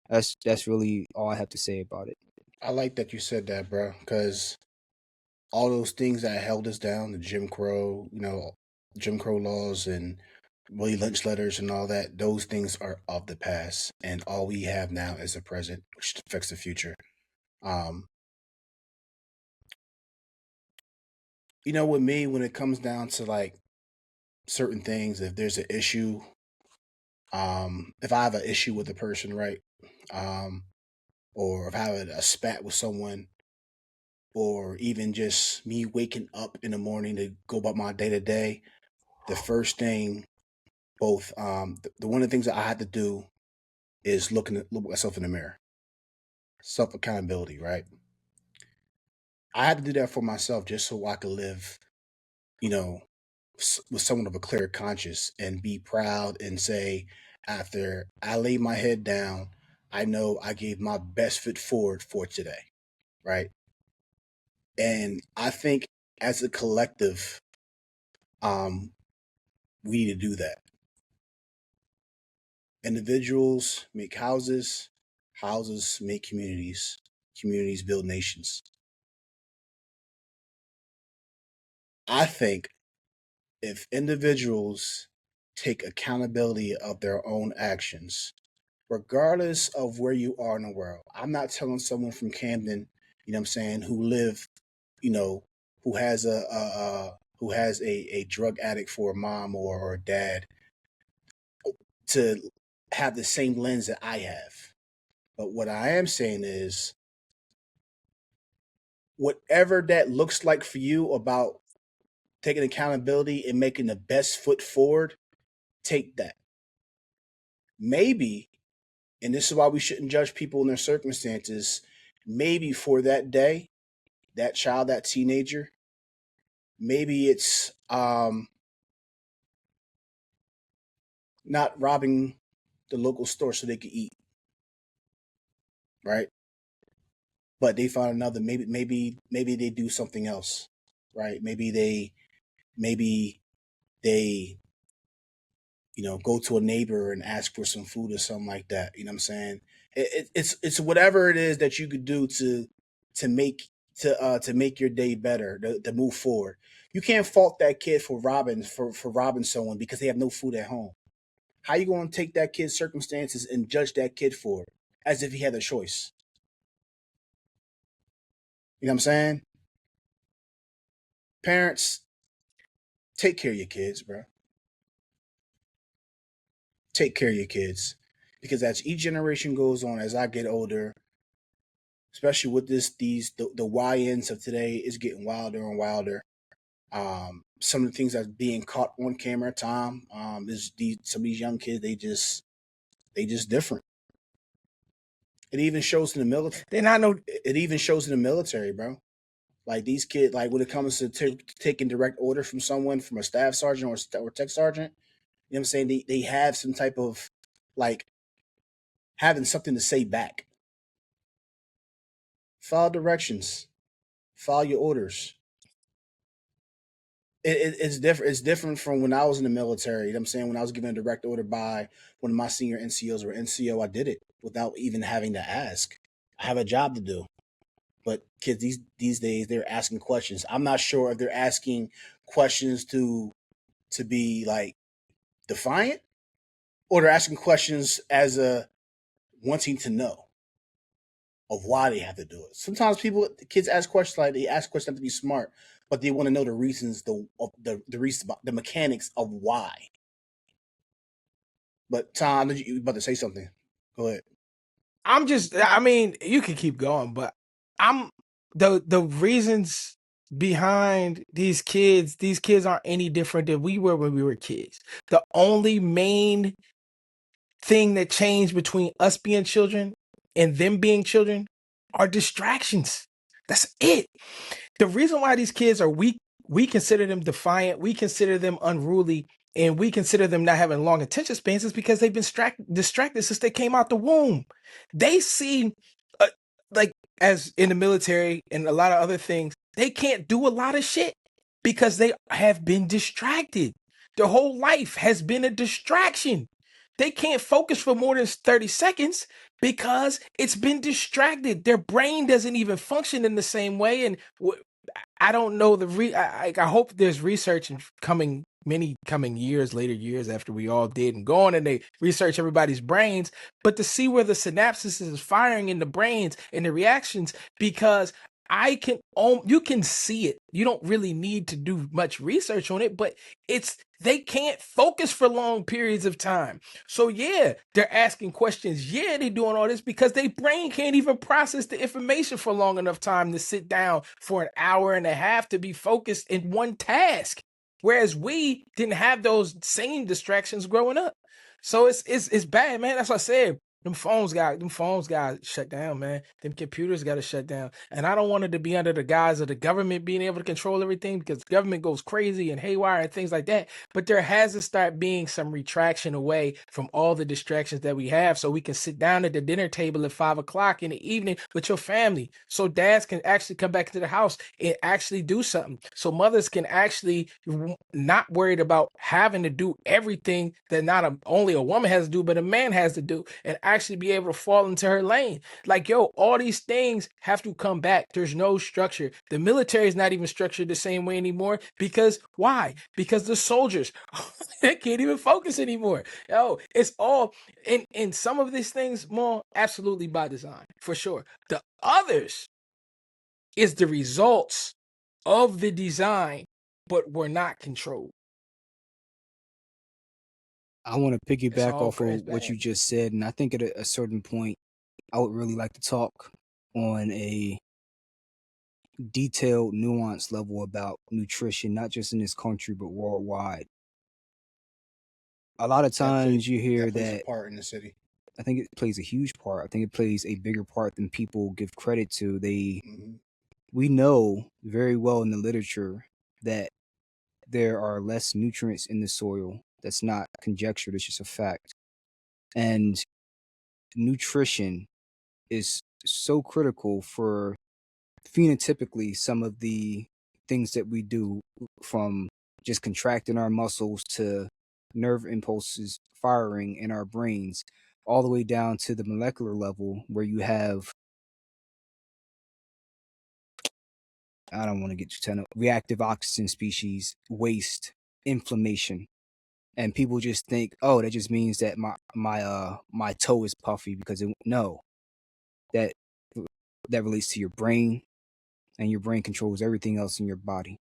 That's really all I have to say about it. I like that you said that, bro, because all those things that held us down, the Jim Crow laws and Willie Lynch letters and all that, those things are of the past. And all we have now is the present, which affects the future. Um, with me, when it comes down to like certain things, if there's an issue, if I have an issue with a person, right? Um, or if I have a spat with someone, or even just me waking up in the morning to go about my day to day, the first thing, both the one of the things that I had to do is look myself in the mirror, self accountability, right? I had to do that for myself just so I could live, you know, with somewhat of a clear conscience and be proud and say, after I lay my head down, I know I gave my best foot forward for today, right? And I think as a collective, um, we need to do that. Individuals make houses, houses make communities, communities build nations. I think if individuals take accountability of their own actions, regardless of where you are in the world, I'm not telling someone from Camden, you know what I'm saying, who live, you know, who has a drug addict for a mom or a dad to have the same lens that I have. But what I am saying is, whatever that looks like for you about taking accountability and making the best foot forward, take that. Maybe, and this is why we shouldn't judge people in their circumstances, maybe for that day, that child, that teenager, maybe it's not robbing the local store so they could eat, right? But they find another, maybe they do something else, right? Maybe they go to a neighbor and ask for some food or something like that. You know what I'm saying? It's whatever it is that you could do to make to make your day better, to move forward. You can't fault that kid for robbing someone because they have no food at home. How you going to take that kid's circumstances and judge that kid for it as if he had a choice? You know what I'm saying? Parents, take care of your kids, bro. Take care of your kids because as each generation goes on, as I get older, especially with the YNs of today is getting wilder and wilder. Some of the things that's being caught on camera, Tom, is some of these young kids, they just different. It even shows in the military. They're not no. It even shows in the military, bro. Like these kids, like when it comes to taking direct order from someone, from a staff sergeant or tech sergeant, you know what I'm saying? They have some type of like having something to say back. Follow directions. Follow your orders. It's different. It's different from when I was in the military. You know what I'm saying? When I was given a direct order by one of my senior NCOs or NCO, I did it without even having to ask. I have a job to do. But kids these days they're asking questions. I'm not sure if they're asking questions to be like defiant or they're asking questions as a wanting to know of why they have to do it. Sometimes kids ask questions like they ask questions not to be smart, but they want to know the reasons, the reasons, the mechanics of why. but Tom, you about to say something? Go ahead. I mean, you can keep going, but I'm the reasons behind these kids aren't any different than we were when we were kids. The only main thing that changed between us being children and them being children are distractions. That's it. The reason why these kids are weak, we consider them defiant, we consider them unruly, and we consider them not having long attention spans is because they've been distracted since they came out the womb. They see, uh, like, as in the military and a lot of other things, they can't do a lot of shit because they have been distracted. Their whole life has been a distraction. They can't focus for more than 30 seconds because it's been distracted. Their brain doesn't even function in the same way. And I don't know I hope there's research in coming years, later years after we all did and go on and they research everybody's brains, but to see where the synapses is firing in the brains and the reactions, because you can see it. You don't really need to do much research on it, but they can't focus for long periods of time. So yeah, they're asking questions. Yeah, they're doing all this because their brain can't even process the information for long enough time to sit down for an hour and a half to be focused in one task. Whereas we didn't have those same distractions growing up. So it's bad, man. That's what I said. Them phones got shut down, man. Them computers got to shut down. And I don't want it to be under the guise of the government being able to control everything because the government goes crazy and haywire and things like that. But there has to start being some retraction away from all the distractions that we have so we can sit down at the dinner table at 5 o'clock in the evening with your family. So dads can actually come back to the house and actually do something. So mothers can actually not worried about having to do everything that not only a woman has to do, but a man has to do, and actually actually be able to fall into her lane. Like, yo, all these things have to come back. There's no structure. The military is not even structured the same way anymore. Because why? Because the soldiers can't even focus anymore. Yo, it's all and some of these things more absolutely by design, for sure. The others is the results of the design, but were not controlled. I want to It's piggyback all off crazy of what bad. you just said, and I think at a certain point, I would really like to talk on a detailed, nuanced level about nutrition, not just in this country but worldwide. A lot of times you hear That plays a that. part in the city. I think it plays a huge part. I think it plays a bigger part than people give credit to. Mm-hmm. We know very well in the literature that there are less nutrients in the soil. That's not conjecture, it's just a fact. And nutrition is so critical for phenotypically some of the things that we do, from just contracting our muscles to nerve impulses firing in our brains, all the way down to the molecular level where you have, I don't want to get too technical, reactive oxygen species, waste, inflammation. And people just think, oh, that just means that my toe is puffy because no, that that relates to your brain, and your brain controls everything else in your body.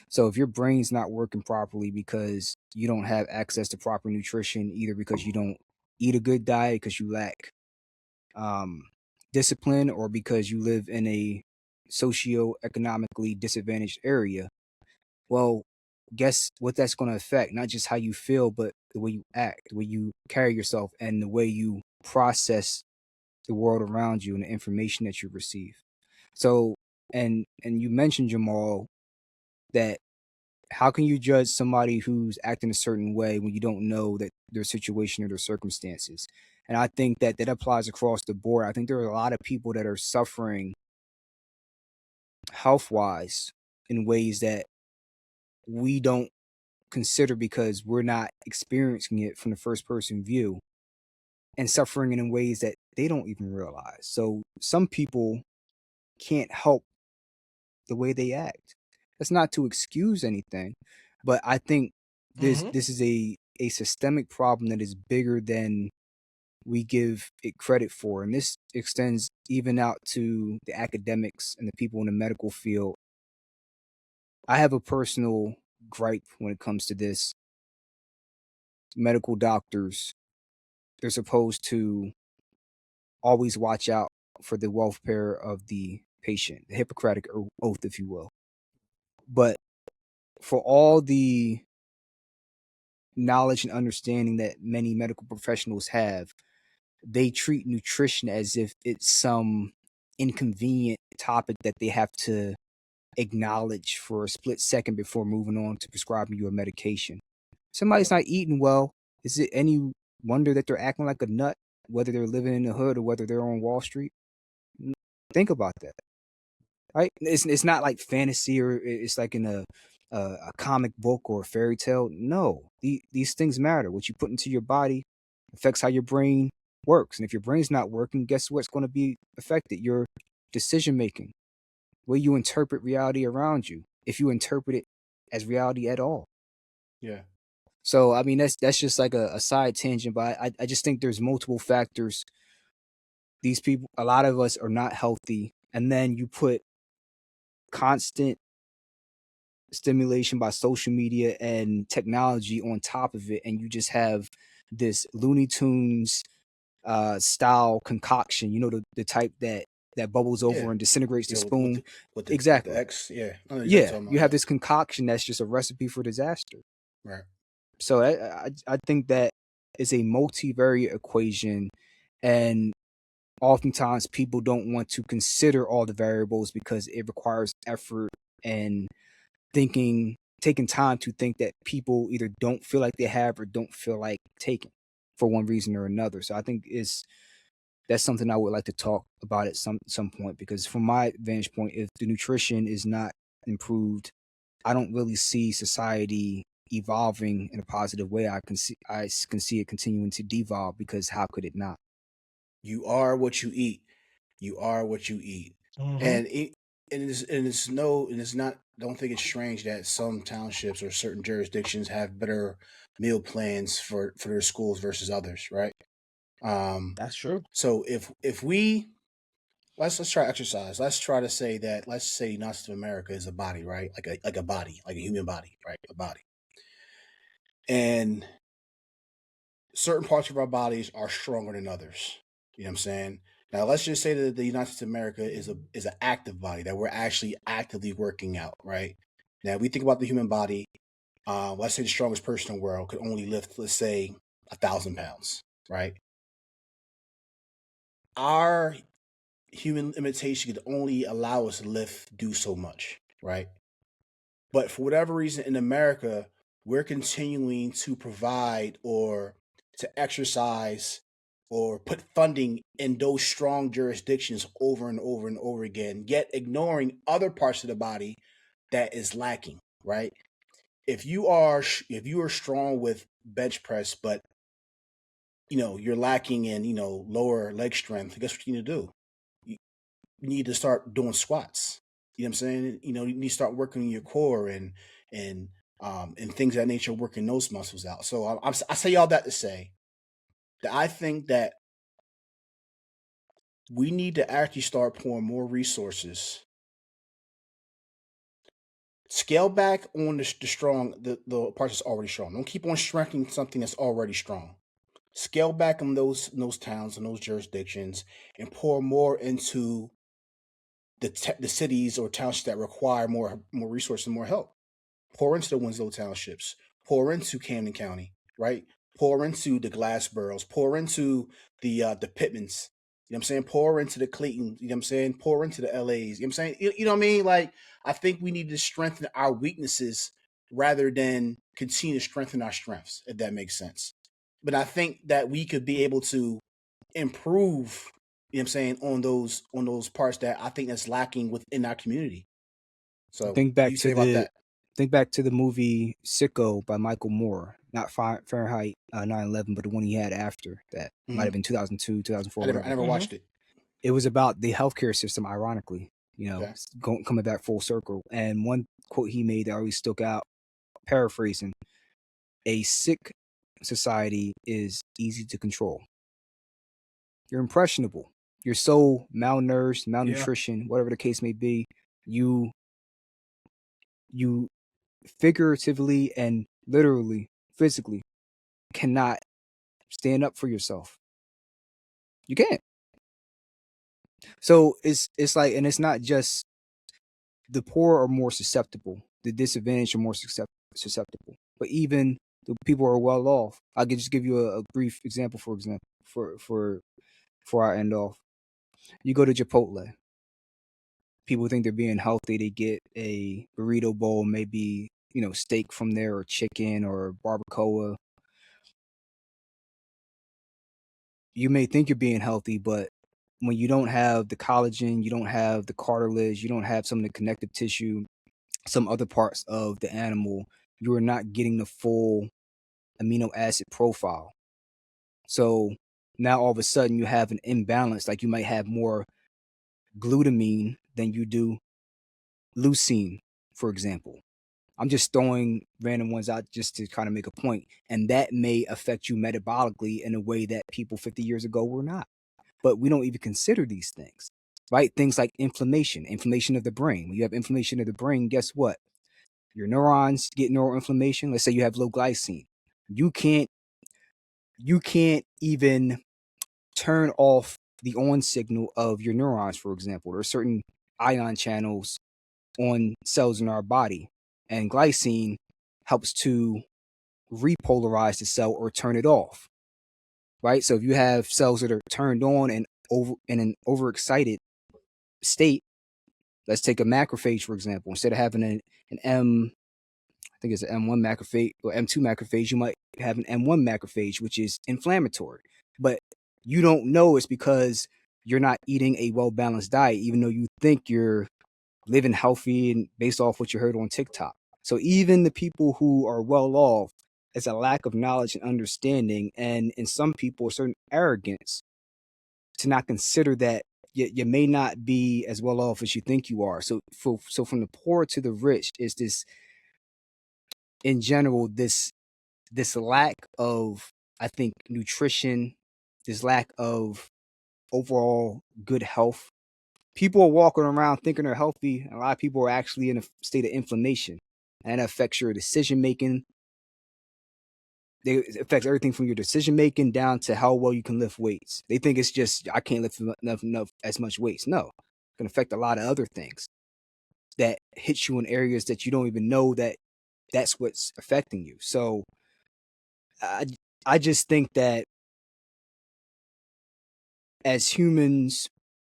So if your brain's not working properly because you don't have access to proper nutrition, either because you don't eat a good diet, because you lack um, discipline, or because you live in a socioeconomically disadvantaged area, well, guess what that's going to affect? Not just how you feel, but the way you act, the way you carry yourself, and the way you process the world around you and the information that you receive. So, and you mentioned, Jamal, that how can you judge somebody who's acting a certain way when you don't know that their situation or their circumstances? And I think that that applies across the board. I think there are a lot of people that are suffering health wise in ways that we don't consider because we're not experiencing it from the first person view, and suffering in ways that they don't even realize. So some people can't help the way they act. That's not to excuse anything, but I think Mm-hmm. this is a systemic problem that is bigger than we give it credit for. And this extends even out to the academics and the people in the medical field. I have a personal gripe when it comes to this. Medical doctors, they're supposed to always watch out for the welfare of the patient, the Hippocratic oath, if you will. But for all the knowledge and understanding that many medical professionals have, they treat nutrition as if it's some inconvenient topic that they have to acknowledge for a split second before moving on to prescribing you a medication. Somebody's not eating well. Is it any wonder that they're acting like a nut, whether they're living in the hood or whether they're on Wall Street? Think about that, right? It's not like fantasy, or it's like in a comic book or a fairy tale. No, these things matter. What you put into your body affects how your brain works, and if your brain's not working, guess what's going to be affected? Your decision making, the way you interpret reality around you, if you interpret it as reality at all. Yeah. So I mean that's just like a side tangent, but I just think there's multiple factors. These people, a lot of us are not healthy, and then you put constant stimulation by social media and technology on top of it, and you just have this Looney Tunes style concoction, the type that bubbles Yeah. over and disintegrates the Yeah. spoon. With the Exactly. X. Yeah. I know you're Yeah, talking you about. have Yeah. this concoction that's just a recipe for disaster. Right. So I think that is a multivariate equation, and oftentimes people don't want to consider all the variables because it requires effort and taking time to think that people either don't feel like they have or don't feel like taking for one reason or another. So I think that's something I would like to talk about at some point, because from my vantage point, if the nutrition is not improved, I don't really see society evolving in a positive way. I can see it continuing to devolve, because how could it not? You are what you eat. You are what you eat. Mm-hmm. And it's not. Don't think it's strange that some townships or certain jurisdictions have better meal plans for their schools versus others, right? Um, That's true. so if we let's try exercise. Let's try to say that let's say United States of America is a body, right? Like a body, like a human body, right? A body. And certain parts of our bodies are stronger than others. You know what I'm saying? Now let's just say that the United States of America is an active body that we're actually actively working out, right? Now we think about the human body. Let's say the strongest person in the world could only lift, let's say, 1,000 pounds, right? Our human limitation could only allow us to do so much, right? But for whatever reason in America, we're continuing to provide or to exercise or put funding in those strong jurisdictions over and over and over again, yet ignoring other parts of the body that is lacking, right? If you are strong with bench press, but you're lacking in lower leg strength, guess what you need to do? You need to start doing squats. You know what I'm saying? You need to start working on your core and things of that nature, working those muscles out. So I say all that to say that I think that we need to actually start pouring more resources, scale back on the parts that's already strong. Don't keep on strengthening something that's already strong. Scale back on those towns and those jurisdictions, and pour more into the cities or townships that require more resources and more help. Pour into the Winslow townships, pour into Camden County, right? Pour into the Glassboroughs, pour into the Pittmans. You know what I'm saying? Pour into the Clayton, you know what I'm saying? Pour into the LAs. You know what I'm saying? You know what I mean? Like, I think we need to strengthen our weaknesses rather than continue to strengthen our strengths, if that makes sense. But I think that we could be able to improve, you know what I'm saying, on those parts that I think that's lacking within our community. So Think what do back you to say about the that? think back to the movie Sicko by Michael Moore, not Fahrenheit 9/11, but the one he had after that. Might have Hmm. been 2002, I 2004, never I whatever. never Mm-hmm. watched it. It was about the healthcare system, ironically, Okay. coming back full circle. And one quote he made that always stuck out, paraphrasing: "A sick society is easy to control. You're impressionable. You're so malnourished, Yeah. malnutrition, whatever the case may be. You you figuratively and literally, physically cannot stand up for yourself. You can't." So it's like, and it's not just the poor are more susceptible, the disadvantaged are more susceptible, but even the people who are well off. I could just give you a brief example. For example, for our end off, you go to Chipotle. People think they're being healthy. They get a burrito bowl, maybe steak from there, or chicken, or barbacoa. You may think you're being healthy, but when you don't have the collagen, you don't have the cartilage, you don't have some of the connective tissue, some other parts of the animal, you are not getting the full amino acid profile. So now all of a sudden you have an imbalance. Like, you might have more glutamine than you do leucine, for example. I'm just throwing random ones out just to kind of make a point. And that may affect you metabolically in a way that people 50 years ago were not. But we don't even consider these things, right? Things like inflammation of the brain. When you have inflammation of the brain, guess what? Your neurons get neuroinflammation. Let's say you have low glycine. You can't you can't even turn off the on signal of your neurons, for example. There are certain ion channels on cells in our body, and glycine helps to repolarize the cell or turn it off, right? So if you have cells that are turned on and over in an overexcited state, let's take a macrophage, for example. Instead of having an I think it's an M1 macrophage or M2 macrophage, you might have an M1 macrophage, which is inflammatory. But you don't know it's because you're not eating a well balanced diet, even though you think you're living healthy and based off what you heard on TikTok. So even the people who are well off, it's a lack of knowledge and understanding, and in some people, a certain arrogance to not consider that you may not be as well off as you think you are. So from the poor to the rich is this, in general, this lack of, I think, nutrition, this lack of overall good health. People are walking around thinking they're healthy. A lot of people are actually in a state of inflammation, and that affects your decision making. It affects everything from your decision making down to how well you can lift weights. They think it's just, I can't lift enough as much weights. No, it can affect a lot of other things that hits you in areas that you don't even know that that's what's affecting you. So I I just think that as humans,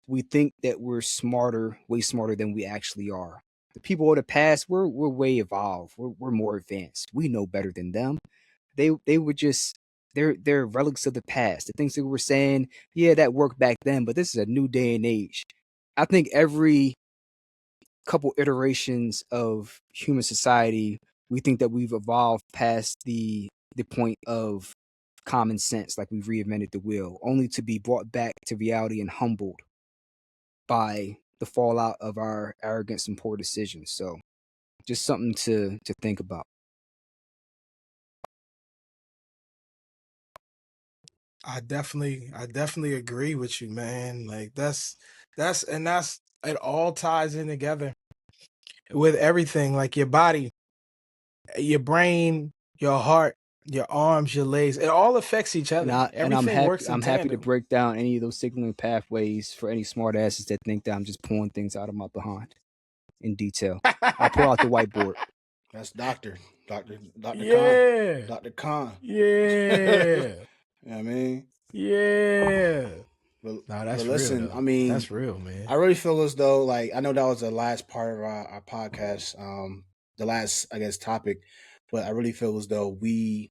we think that we're smarter, way smarter than we actually are. The people of the past, we're way evolved. We're more advanced. We know better than them. They were just, they're relics of the past. The things that we were saying, yeah, that worked back then, but this is a new day and age. I think every couple iterations of human society, we think that we've evolved past the point of common sense, like we've reinvented the wheel, only to be brought back to reality and humbled by the fallout of our arrogance and poor decisions. So just something to think about. I definitely agree with you, man. Like that's it all ties in together with everything, like your body, your brain, your heart, your arms, your legs. It all affects each And other. I'm Everything happy works in to tandem. break down any of those signaling pathways for any smart asses that think that I'm just pulling things out of my behind in detail. I'll pull out the whiteboard. That's Doctor Khan, Yeah. Doctor Khan. You Yeah. know what I mean, Yeah. but No, but that's real listen, I though. mean, That's real, man. I really feel as though, like, I know that was the last part of our podcast, the last, I guess, topic, but I really feel as though we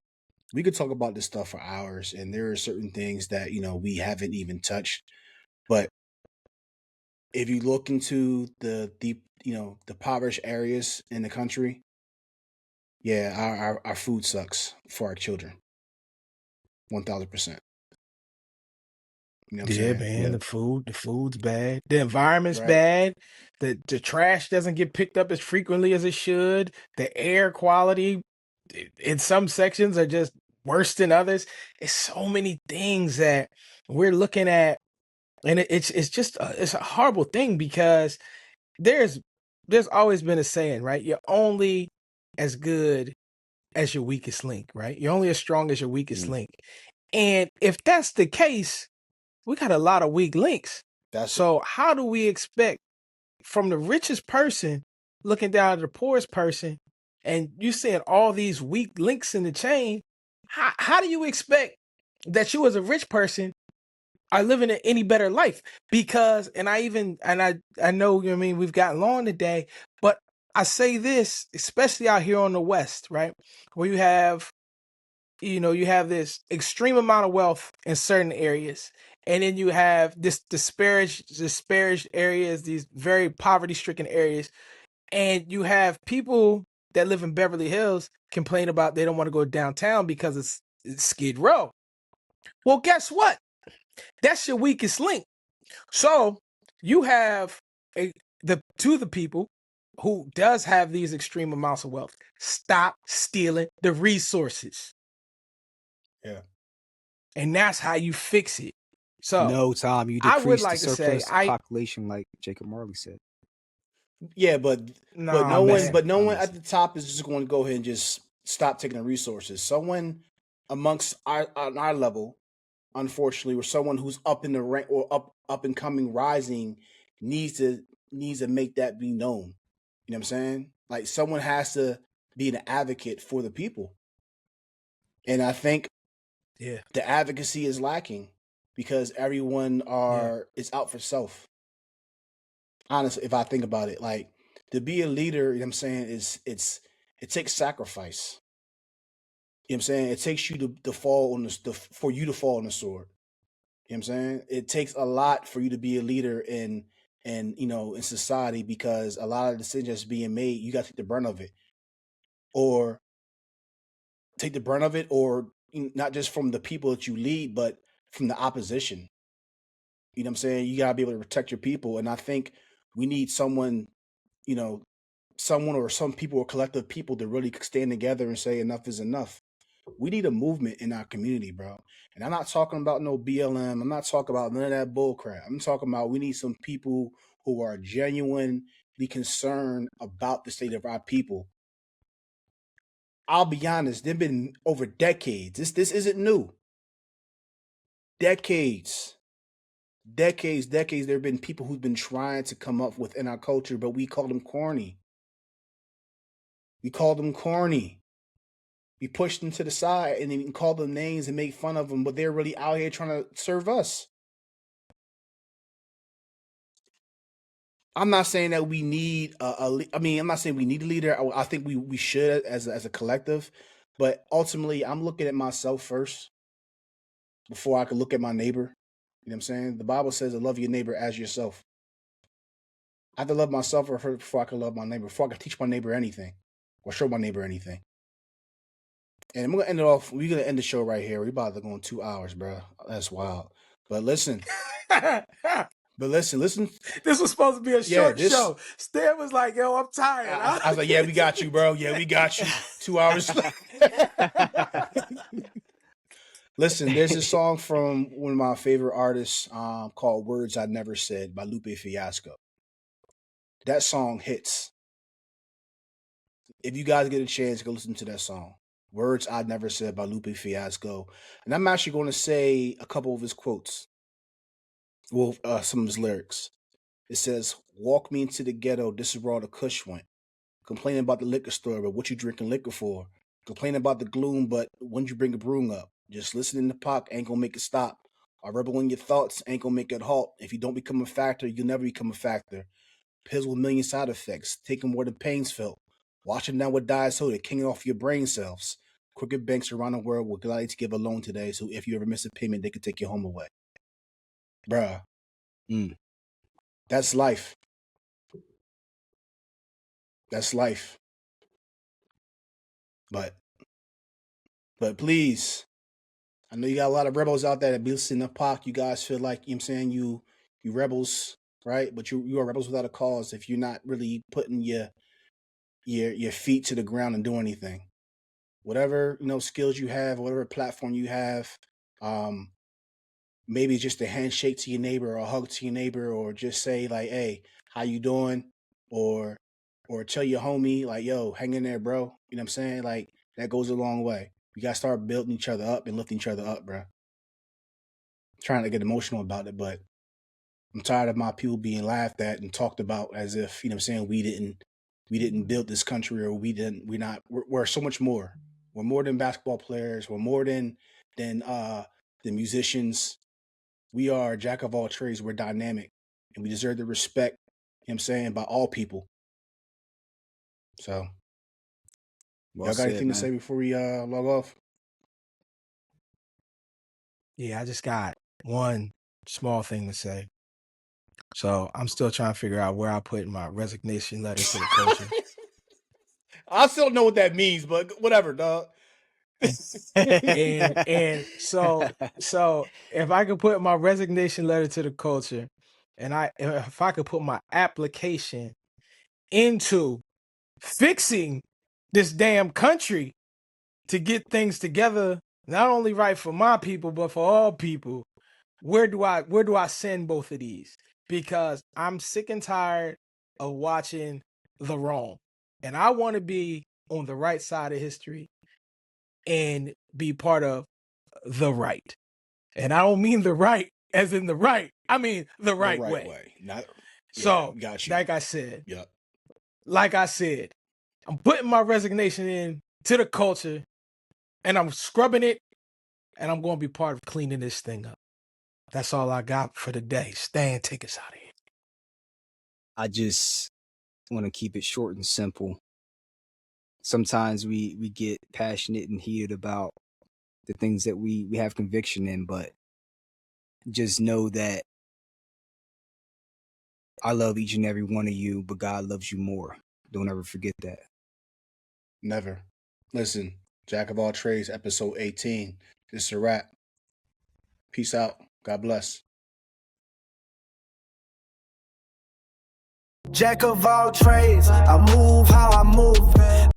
could talk about this stuff for hours, and there are certain things that we haven't even touched. But if you look into the deep, the impoverished areas in the country, yeah, our food sucks for our children, 1000%. You know what I'm Yeah, saying? man. Yeah. The food's bad. The environment's Right. bad. The trash doesn't get picked up as frequently as it should. The air quality in some sections are just worse than others. It's so many things that we're looking at, and it's just it's a horrible thing because there's there's always been a saying, right? You're only as good as your weakest link, right? You're only as strong as your weakest Mm. link. And if that's the case, we got a lot of weak links. That's So how do we expect from the richest person looking down at the poorest person, and you seeing all these weak links in the chain? How do you expect that you as a rich person are living any better life? Because I know, you know what I mean, we've gotten long today, but I say this, especially out here on the West, right? Where you have this extreme amount of wealth in certain areas, and then you have this disparaged areas, these very poverty stricken areas, and you have people that live in Beverly Hills complain about they don't want to go downtown because it's Skid Row. Well, guess what? That's your weakest link. So you have a the people who does have these extreme amounts of wealth. Stop stealing the resources. Yeah. And And that's how you fix it. So no, Tom, you I would decrease the like to say, surplus population, like Jacob Marley said. Yeah, but nah, no one, man. I'm at messing. the top is just going to go ahead and just stop taking the resources. Someone amongst our on our level, unfortunately, or someone who's up in the rank or up and coming, rising, needs to make that be known. You know what I'm saying? Like, someone has to be an advocate for the people, and I think Yeah, the advocacy is lacking because everyone yeah, are is out for self. Honestly, if I think about it, like, to be a leader, you know what I'm saying, it takes sacrifice. You know what I'm saying? It takes you to fall on for you to fall on the sword. You know what I'm saying? It takes a lot for you to be a leader in society, because a lot of decisions being made, you got to take the brunt of it, or not just from the people that you lead, but from the opposition. You know what I'm saying? You gotta be able to protect your people. And I think we need someone, you know, someone or some people or collective people to really stand together and say enough is enough. We need a movement in our community, bro. And I'm not talking about no BLM. I'm not talking about none of that bull crap. I'm talking about we need some people who are genuinely concerned about the state of our people. I'll be honest, they've been over decades. This isn't new. Decades. Decades. There have been people who've been trying to come up within our culture, but we call them corny. We call them corny. We push them to the side and then call them names and make fun of them, but they're really out here trying to serve us. I'm not saying that we need I'm not saying we need a leader. I think we should as a collective, but ultimately, I'm looking at myself first before I can look at my neighbor. You know what I'm saying? The Bible says to love your neighbor as yourself. I have to love myself before I can love my neighbor, before I can teach my neighbor anything or show my neighbor anything. And I'm gonna end it off. We're gonna end the show right here. We're about to go in 2 hours, bro. That's wild. But listen, listen. This was supposed to be a Yeah, short show. Stan was like, "Yo, I'm tired." I was like, "Yeah, we got you, bro. Yeah, we got you." 2 hours. Listen, there's a song from one of my favorite artists called "Words I Never Said" by Lupe Fiasco. That song hits. If you guys get a chance, go listen to that song. Words I Never Said by Lupe Fiasco. And I'm actually going to say a couple of his quotes. Well, some of his lyrics. It says, "Walk me into the ghetto, this is where all the kush went. Complaining about the liquor store, but what you drinking liquor for? Complaining about the gloom, but when you bring a broom up? Just listening to Pac ain't gonna make it stop. Or rebel in your thoughts ain't gonna make it halt. If you don't become a factor, you'll never become a factor. Pills with million side effects, taking more than pain's felt. Washing down with diet soda, kicking off your brain cells. Crooked banks around the world will gladly to give a loan today, so if you ever miss a payment, they can take your home away." Bruh, that's life. That's life. But please, I know you got a lot of rebels out there that be listening to Pac. You guys feel like, you know what I'm saying, you rebels, right? But you are rebels without a cause if you're not really putting your feet to the ground and doing anything. Whatever, skills you have, whatever platform you have, um, maybe just a handshake to your neighbor or a hug to your neighbor, or just say like, "Hey, how you doing?" or tell your homie like, "Yo, hang in there, bro." You know what I'm saying? Like, that goes a long way. You gotta start building each other up and lifting each other up, bro. Trying to get emotional about it, but I'm tired of my people being laughed at and talked about as if, you know what I'm saying, we didn't build this country, or we're so much more. We're more than basketball players. We're more than the musicians. We are a jack of all trades. We're dynamic, and we deserve the respect, you know what I'm saying, by all people. So, Well y'all got said, anything to man. say before we log off? Yeah, I just got one small thing to say. So I'm still trying to figure out where I put my resignation letter to the culture. I still don't know what that means, but whatever, dog. and so if I could put my resignation letter to the culture, and if I could put my application into fixing this damn country to get things together, not only right for my people but for all people, where do I send both of these? Because I'm sick and tired of watching the wrong, and I want to be on the right side of history and be part of the right. And I don't mean the right as in the right. I mean the The right right way. way. Not So, got you. like I said, Yep. I'm putting my resignation in to the culture, and I'm scrubbing it, and I'm going to be part of cleaning this thing up. That's all I got for today. Stan, take us out of here. I just want to keep it short and simple. Sometimes we get passionate and heated about the things that we have conviction in, but just know that I love each and every one of you, but God loves you more. Don't ever forget that. Never. Listen, Jack of all trades, episode 18. This is a wrap. Peace out. God bless. Jack of all trades, I move how I move.